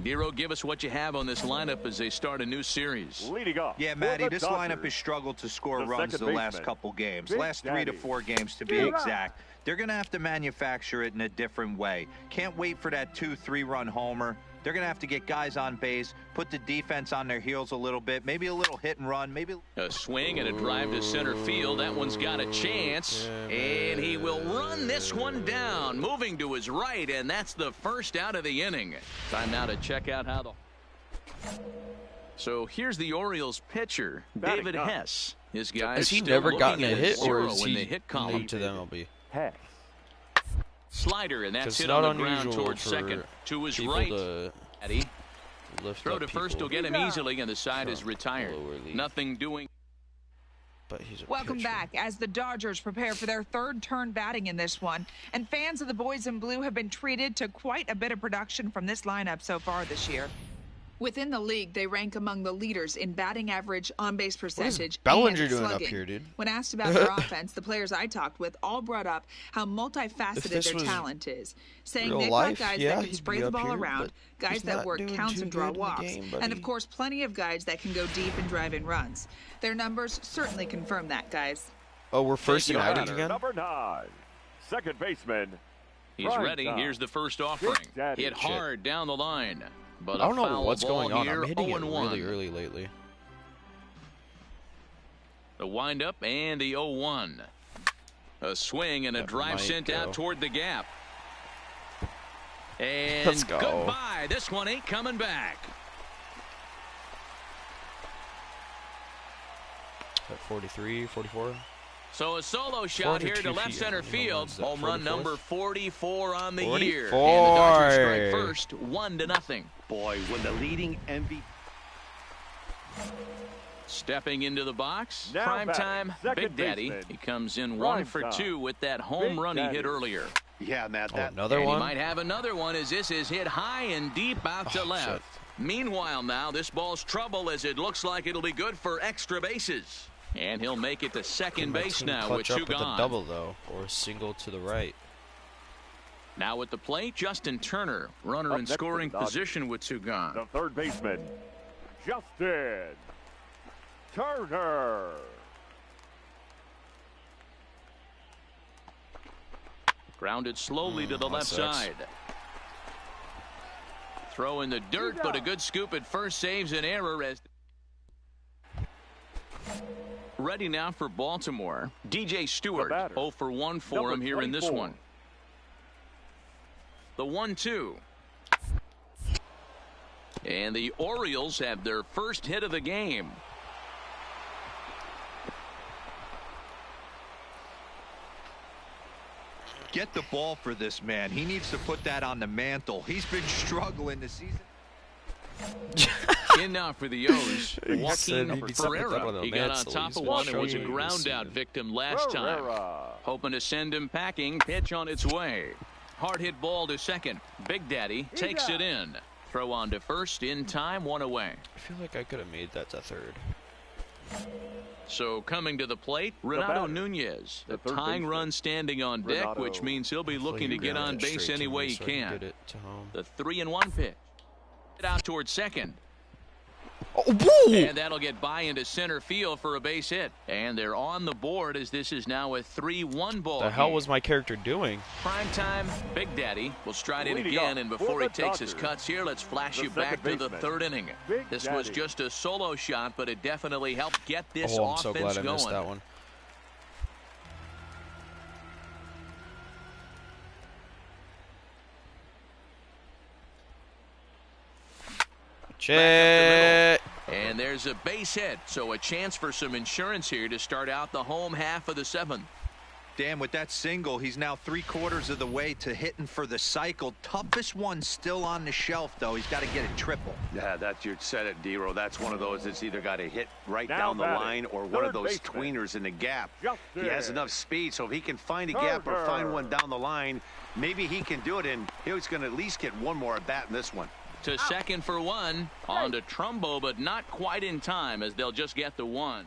Nero, give us what you have on this lineup as they start a new series. Leading off. Yeah, Matty, this lineup has struggled to score runs the last couple games. Last 3 to 4 games to be exact. They're going to have to manufacture it in a different way. Can't wait for that 2-3 run homer. they're going to have to get guys on base, put the defense on their heels a little bit, maybe a little hit and run, maybe a swing and a drive to center field. That one's got a chance, and he will run this one down, moving to his right, and that's the first out of the inning. Time now to check out how the... So here's the Orioles pitcher, David Hess. His guy has he never gotten a hit, or is he hit column to the MLB? Hess. Slider, and that's hit on the ground towards second. To his right. Throw to first will get him easily, and the side is retired. Nothing doing. But he's a Welcome pitcher. back as the Dodgers prepare for their third turn batting in this one. And fans of the boys in blue have been treated to quite a bit of production from this lineup so far this year. Within the league, they rank among the leaders in batting average, on-base percentage, Bellinger and doing slugging. up here, dude? When asked about their offense, the players I talked with all brought up how multifaceted their talent is, saying they've got guys that can spray the ball around, guys that work counts and draw walks, and of course plenty of guys that can go deep and drive in runs. Their numbers certainly confirm that, guys. Oh, we're first in outing again? Number 9, second baseman. He's ready. Here's the first offering. Hit hard down the line. But I don't know what's going on. I'm hitting it really early lately. The windup and the 0-1. A swing and a drive sent out toward the gap. And let's go. Goodbye. This one ain't coming back. At 43, 44. So a solo shot here to left center field. Home run number 44 on the year. And the Dodgers strike first, 1-0. Boy, when the leading MVP. Stepping into the box, primetime Big Daddy. He comes in 1 for 2 with that home run he hit earlier. Yeah, Matt. Another one? He might have another one as this is hit high and deep out to left. Shit. Meanwhile now, this ball's trouble as it looks like it'll be good for extra bases. And he'll make it to second base now with 2 gone. A double, though, or a single to the right. Now at the plate, Justin Turner, runner in scoring position with 2 gone. The third baseman, Justin Turner. Grounded slowly to the left side. Throw in the dirt, but a good scoop at first saves an error as... Ready now for Baltimore. DJ Stewart, 0 for 1 for him here in this one. The 1-2. And the Orioles have their first hit of the game. Get the ball for this man. He needs to put that on the mantle. He's been struggling this season. In now for the O's, Joaquin Ferreira. He got on top of one and was a ground-out victim last time. Hoping to send him packing. Pitch on its way. Hard hit ball to second. Big Daddy takes it in. Throw on to first in time, 1 away. I feel like I could have made that to third. So coming to the plate, Renato Nunez. The tying run standing on deck, which means he'll be looking to get on base any way he can. The 3-1 pitch. Out towards second. And that'll get by into center field for a base hit. And they're on the board as this is now a 3-1 ball. The hell was my character doing? Primetime Big Daddy will stride in again, and before he takes his cuts here, let's flash you back to the third inning. This was just a solo shot, but it definitely helped get this offense so glad I missed that one. Shit. And there's a base hit, so a chance for some insurance here to start out the home half of the 7th. Dan, with that single, he's now 3/4 of the way to hitting for the cycle. Toughest one still on the shelf, though. He's got to get a triple. Yeah, that's you said it, D-Row. That's one of those that's either got to hit right down the line or one of those tweeners in the gap. He has enough speed, so if he can find a gap or find one down the line, maybe he can do it, and he's going to at least get one more at bat in this one. To second for 1. On to Trumbo, but not quite in time as they'll just get the 1.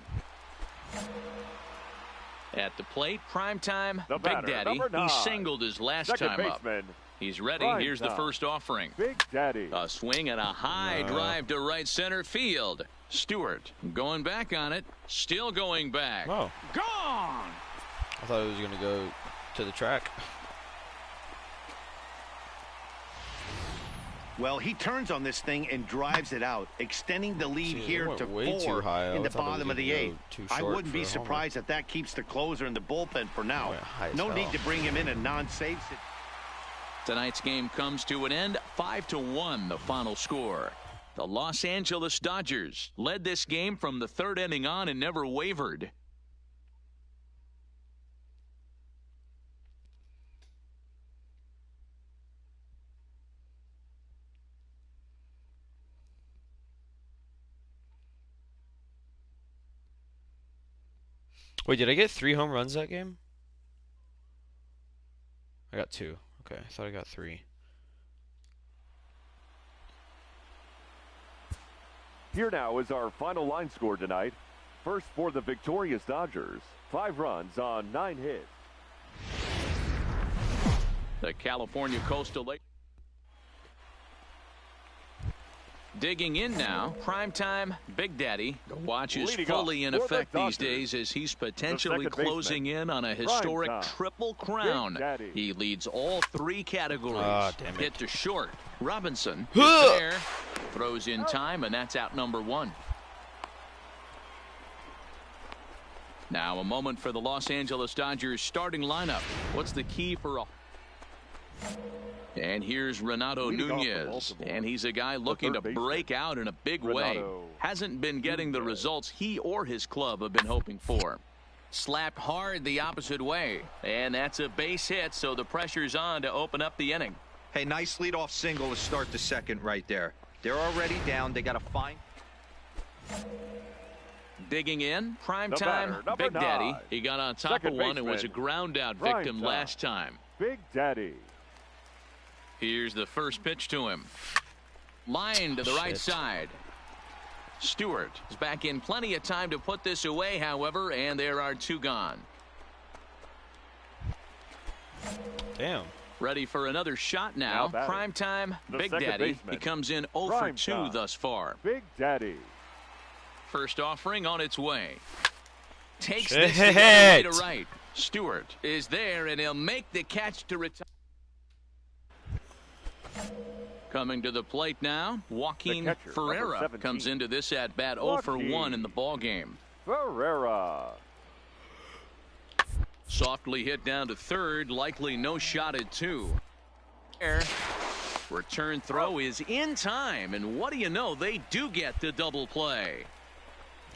At the plate, primetime Big Daddy. He singled his last time up. He's ready. Here's the first offering. Big Daddy. A swing and a high drive to right center field. Stewart going back on it. Still going back. Oh. Gone! I thought it was going to go to the track. Well, he turns on this thing and drives it out, extending the lead here to 4 in the bottom of the 8th. I wouldn't be surprised if that keeps the closer in the bullpen for now. No need to bring him in a non-save. Tonight's game comes to an end, 5-1, the final score. The Los Angeles Dodgers led this game from the 3rd inning on and never wavered. Wait, did I get 3 home runs that game? I got 2. Okay, I thought I got 3. Here now is our final line score tonight. First for the victorious Dodgers, 5 runs on 9 hits. The California Coastal Lake. Digging in now, primetime Big Daddy. The watch is fully in effect these days as he's potentially closing in on a historic triple crown. He leads all 3 categories. Hit to short. Robinson is there. Throws in time, and that's out number 1. Now a moment for the Los Angeles Dodgers starting lineup. What's the key for a... And here's Renato Nunez, and he's a guy looking to break out in a big way. Hasn't been getting the results he or his club have been hoping for. Slapped hard the opposite way, and that's a base hit, so the pressure's on to open up the inning. Hey, nice leadoff single to start the 2nd right there. They're already down. They got to find. Digging in, primetime Big Daddy. He got on top of one and was a ground out victim last time. Big Daddy. Here's the first pitch to him. Line to the right side. Stewart is back in plenty of time to put this away, however, and there are 2 gone. Damn. Ready for another shot now. Primetime Big Daddy. Baseman. He comes in 0 for 2 thus far. Big Daddy. First offering on its way. Takes this the other way to right. Stewart is there, and he'll make the catch to retire. Coming to the plate now, Joaquin Ferreira comes into this at bat 0 for 1 in the ball game. Ferreira. Softly hit down to 3rd, likely no shot at 2. Return throw is in time, and what do you know, they do get the double play.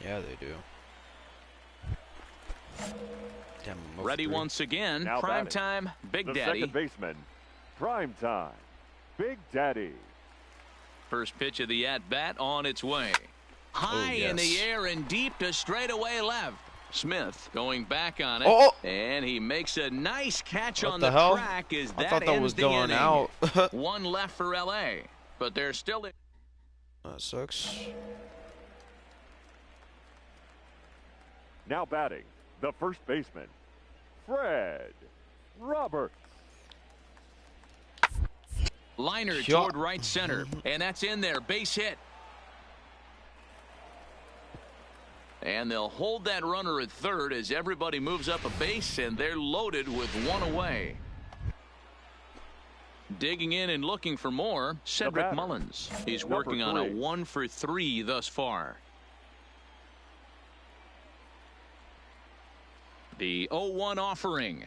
Yeah, they do. Damn, ready 3. Once again, primetime Big Daddy. Second baseman, primetime Big Daddy. First pitch of the at-bat on its way. High in the air and deep to straightaway left. Smith going back on it, and he makes a nice catch on the track as that ends the inning. Out. 1 left for L.A., but they're still in. That sucks. Now batting, the first baseman, Fred Roberts. Liner toward right center, and that's in there. Base hit. And they'll hold that runner at 3rd as everybody moves up a base, and they're loaded with 1 away. Digging in and looking for more, Cedric Mullins. He's working on a 1 for 3 thus far. The 0-1 offering.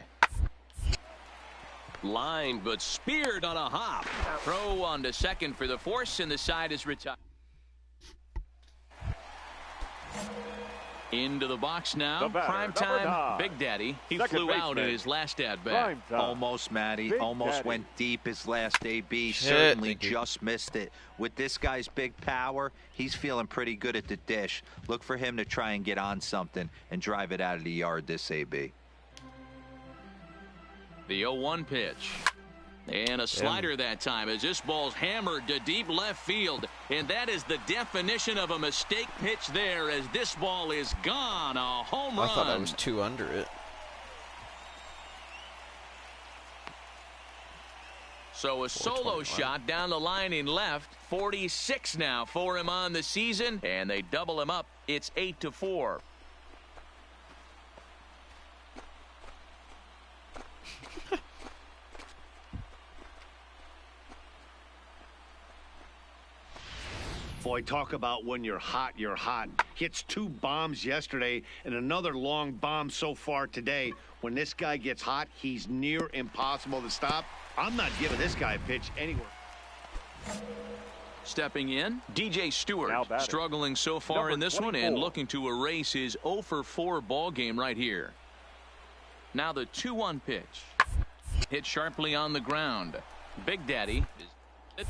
Lined but speared on a hop. Throw on to 2nd for the force, and the side is retired. Into the box now. Primetime Big Daddy. He flew out in his last at-bat. Almost, Matty. Almost went deep his last AB. Certainly just missed it. With this guy's big power, he's feeling pretty good at the dish. Look for him to try and get on something and drive it out of the yard this AB. The 0-1 pitch. And a slider that time as this ball's hammered to deep left field. And that is the definition of a mistake pitch there as this ball is gone. A home run. I thought I was 2 under it. So a solo shot down the line in left. 46 now for him on the season. And they double him up. It's 8-4. Boy, talk about when you're hot, you're hot. Hits 2 bombs yesterday and another long bomb so far today. When this guy gets hot, he's near impossible to stop. I'm not giving this guy a pitch anywhere. Stepping in, DJ Stewart, struggling so far in this one and looking to erase his 0 for 4 ball game right here. Now the 2-1 pitch. Hit sharply on the ground. Big Daddy is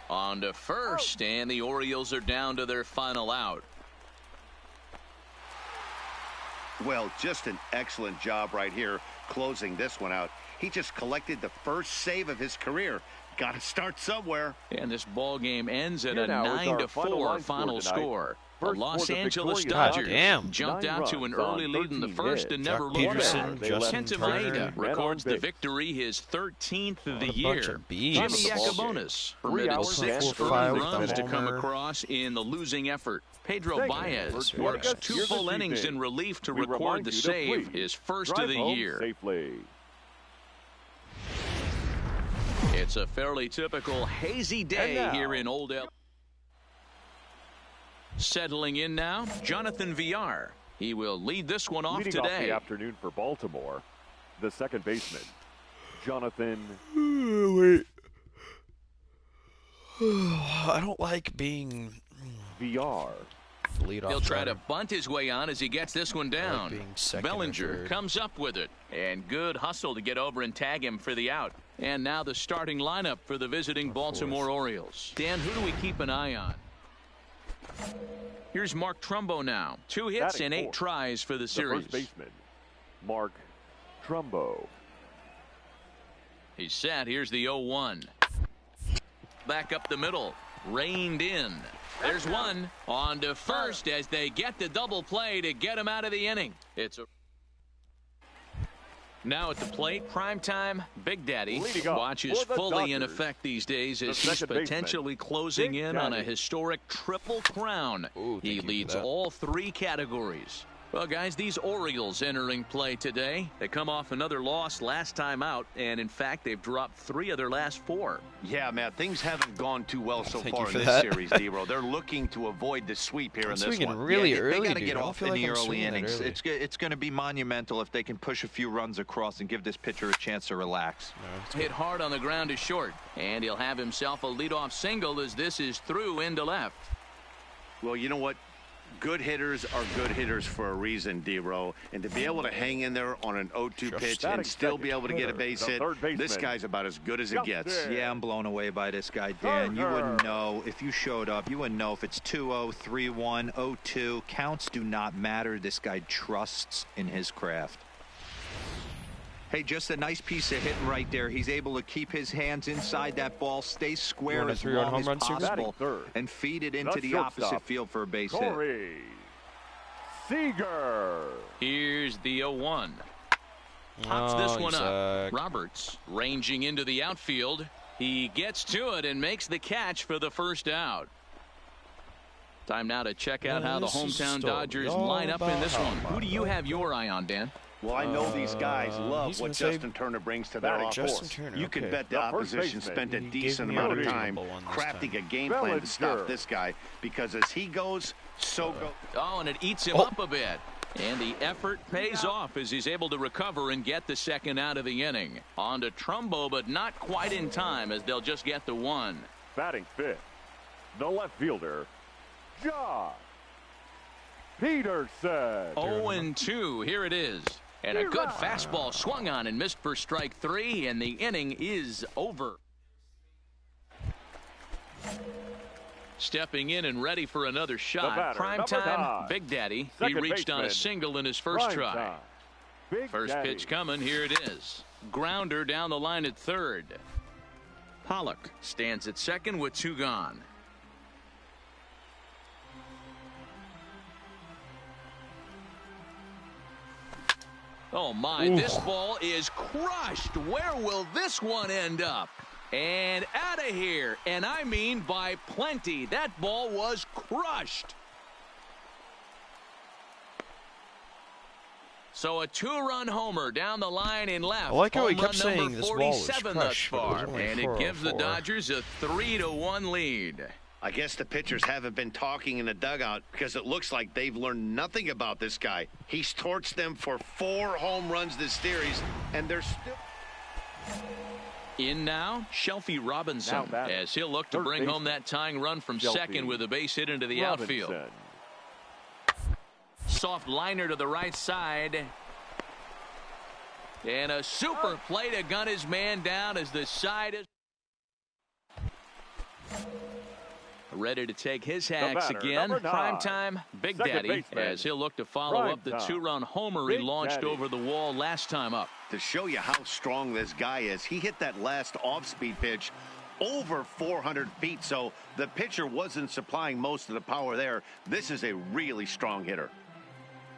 on to first, and the Orioles are down to their final out. Well, just an excellent job right here closing this one out. He just collected the first save of his career. Got to start somewhere. And this ball game ends at a 9-4 final score. The Los Angeles Dodgers jumped out to an early lead in the first and never looked back. Kenta Maeda records the victory, his 13th of the year. Jimmy Yacobonis permitted 6 early runs to come across in the losing effort. Pedro Baez works 2 full innings in relief to record the save, his first of the year. It's a fairly typical hazy day here in Old El. Settling in now, Jonathan Villar. He will lead this one off today. Off the afternoon for Baltimore, the second baseman, Jonathan. Wait. I don't like being Villar. He'll try to bunt his way on as he gets this one down. Bellinger comes up with it. And good hustle to get over and tag him for the out. And now the starting lineup for the visiting Baltimore Orioles. Dan, who do we keep an eye on? Here's Mark Trumbo now. 2 hits and 8 tries for the series. First baseman, Mark Trumbo. He's set. Here's the 0-1. Back up the middle. Reined in. There's one. On to first as they get the double play to get him out of the inning. Now at the plate, primetime Big Daddy watches fully in effect these days as he's potentially closing in on a historic triple crown. He leads all 3 categories. Well, guys, these Orioles entering play today. They come off another loss last time out, and in fact, they've dropped 3 of their last 4. Yeah, man, things haven't gone too well so far in this series, D-Ro. They're looking to avoid the sweep here in this one. Really early, they got to get off in the early innings. It's going to be monumental if they can push a few runs across and give this pitcher a chance to relax. Hit hard on the ground is short, and he'll have himself a leadoff single as this is through into left. Well, you know what? Good hitters are good hitters for a reason, D-Ro. And to be able to hang in there on an 0-2 pitch and still be able to get a base hit, this guy's about as good as it gets. Yeah, I'm blown away by this guy, Dan. You wouldn't know if you showed up. You wouldn't know if it's 2-0, 3-1, 0-2. Counts do not matter. This guy trusts in his craft. Hey, just a nice piece of hitting right there. He's able to keep his hands inside that ball, stay square as long as possible, and feed it into the opposite field for a base hit. Seager. Here's the 0-1. Pops this one up. Roberts ranging into the outfield. He gets to it and makes the catch for the first out. Time now to check out how the hometown Dodgers line up in this one. Who do you have your eye on, Dan? Well, I know these guys love what Justin Turner brings to their offense. You can bet the opposition spent a decent amount of time crafting a game plan to stop this guy, because as he goes, so goes. Oh, and it eats him up a bit. And the effort pays off as he's able to recover and get the second out of the inning. On to Trumbo, but not quite in time as they'll just get the 1. Batting 5th, the left fielder, Josh Peterson. 0-2. Here it is. And a good fastball swung on and missed for strike 3, and the inning is over. Stepping in and ready for another shot. Primetime Big Daddy. He reached on a single in his first try. First pitch coming. Here it is. Grounder down the line at third. Pollock stands at second with 2 gone. Oh, my. This ball is crushed. Where will this one end up? And out of here. And I mean by plenty. That ball was crushed. So a 2-run homer down the line in left. I like how he kept saying this ball was crushed. And it gives the Dodgers a 3-1 lead. I guess the pitchers haven't been talking in the dugout because it looks like they've learned nothing about this guy. He's torched them for 4 home runs this series, and they're still... In now, Shelby Robinson, as he'll look to bring home that tying run from second with a base hit into the outfield. Soft liner to the right side. And a super play to gun his man down as the side is ready to take his hacks again. Primetime Big Daddy, as he'll look to follow up the 2-run homer he launched over the wall last time up. To show you how strong this guy is, he hit that last off-speed pitch over 400 feet, so the pitcher wasn't supplying most of the power there. This is a really strong hitter.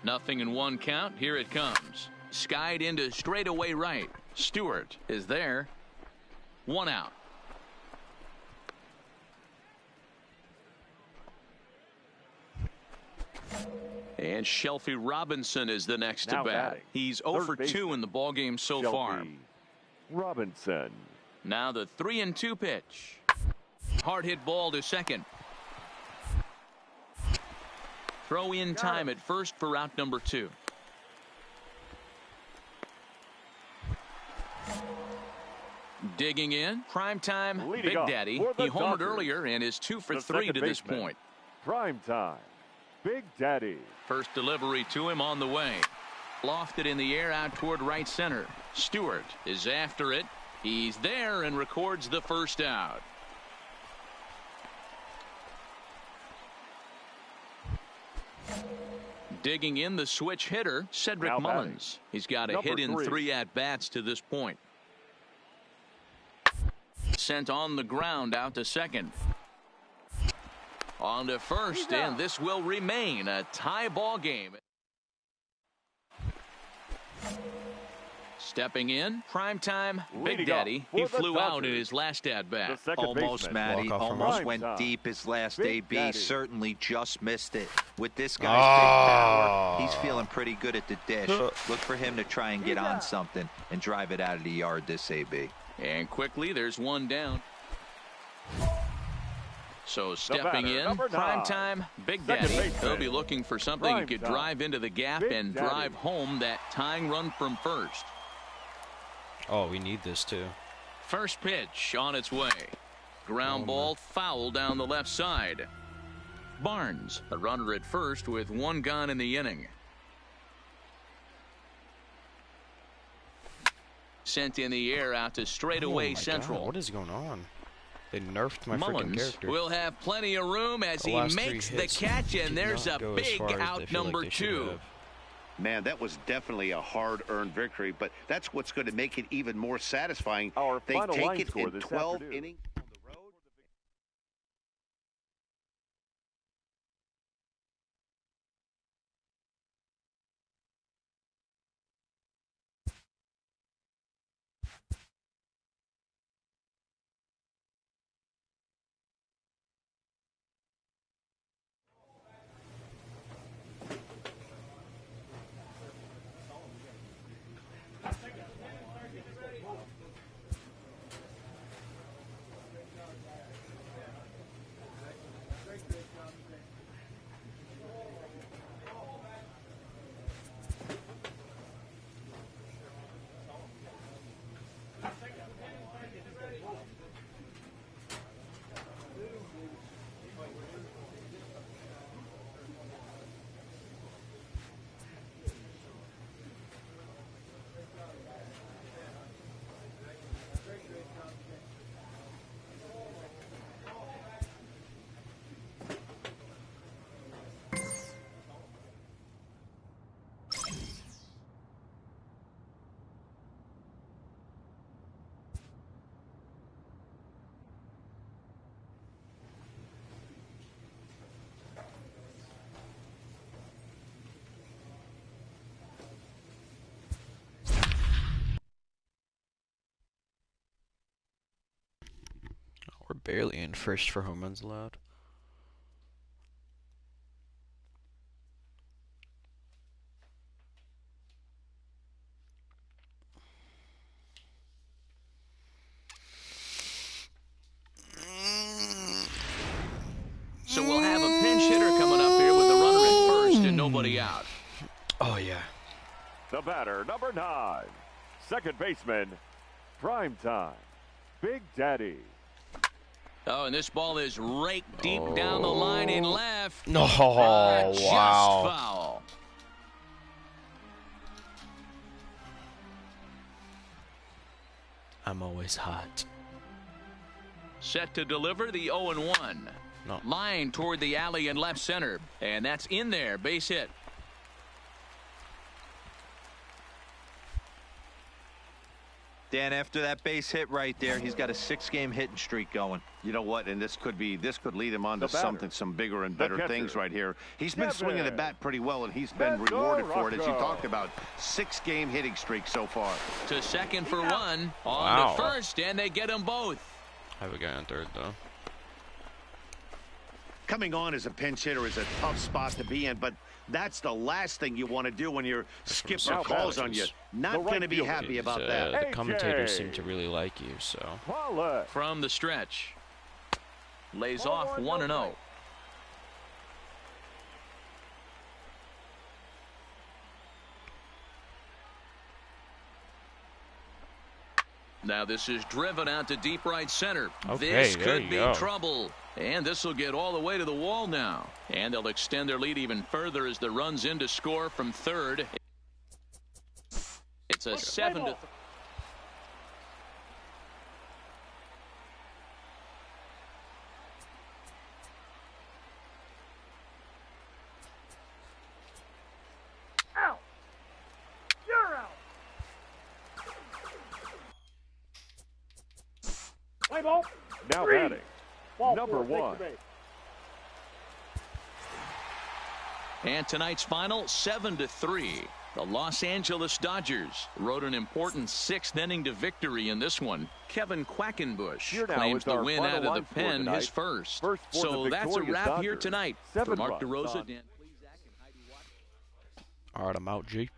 0-1 count. Here it comes. Skied into straightaway right. Stewart is there. 1 out. And Shelby Robinson is the next to bat. He's 0 for 2 in the ballgame so far. Robinson. Now the 3-2 pitch. Hard hit ball to second. Throw in time at first for out number 2. Digging in, primetime Big Daddy. He homered earlier and is 2 for 3 to this point. Primetime Big Daddy. First delivery to him on the way. Lofted in the air out toward right center. Stewart is after it. He's there and records the first out. Digging in, the switch hitter, Cedric Mullins. He's got a hit in 3 at-bats to this point. Sent on the ground out to second. On to first, and this will remain a tie ball game. Stepping in, primetime Big Daddy. He flew out in his last at-bat. Almost, Matty. Almost went deep his last AB. Certainly just missed it. With this guy's big power, he's feeling pretty good at the dish. Look for him to try and get on something and drive it out of the yard this AB. And quickly, there's 1 down. So stepping in, primetime Big Daddy. He'll be looking for something he could drive into the gap and drive home that tying run from first. Oh, we need this too. First pitch on its way. Ground ball foul down the left side. Barnes, a runner at first with 1 gone in the inning. Sent in the air out to straightaway central. God, what is going on? They nerfed my freaking Mullins character. will have plenty of room as he makes the catch, and there's a big out number 2. Man, that was definitely a hard-earned victory, but that's what's going to make it even more satisfying. They take it in 12 innings. We're barely in first for home runs allowed. The batter, number 9, second baseman, prime time, Big Daddy. Oh, and this ball is raked deep down the line in left. No, just wow. Foul. I'm always hot. Set to deliver the 0-1. No. Line toward the alley in left center. And that's in there. Base hit. Dan, after that base hit right there, he's got a 6-game hitting streak going. You know what? And this could lead him on to some bigger and better things right here. He's been swinging the bat pretty well, and he's been rewarded for it, as you talked about. 6-game hitting streak so far. To second for one. On to first, and they get them both. I have a guy on third, though. Coming on as a pinch hitter is a tough spot to be in, but that's the last thing you want to do when your skipper calls on you. Not going to be happy about that. The commentators seem to really like you, so. From the stretch. Lays off 1-0. Now this is driven out to deep right center. Okay, this could be trouble. And this will get all the way to the wall now. And they'll extend their lead even further as the runs in to score from third. It's a 7-3. Out. You're out. Play ball. Now batting. Number 1. And tonight's final, 7-3. The Los Angeles Dodgers rode an important 6th inning to victory in this one. Kevin Quackenbush claims the win out of the pen, his first. So that's a wrap here tonight. For Mark DeRosa, Dan Plesac, and Heidi Watt. All right, I'm out, G.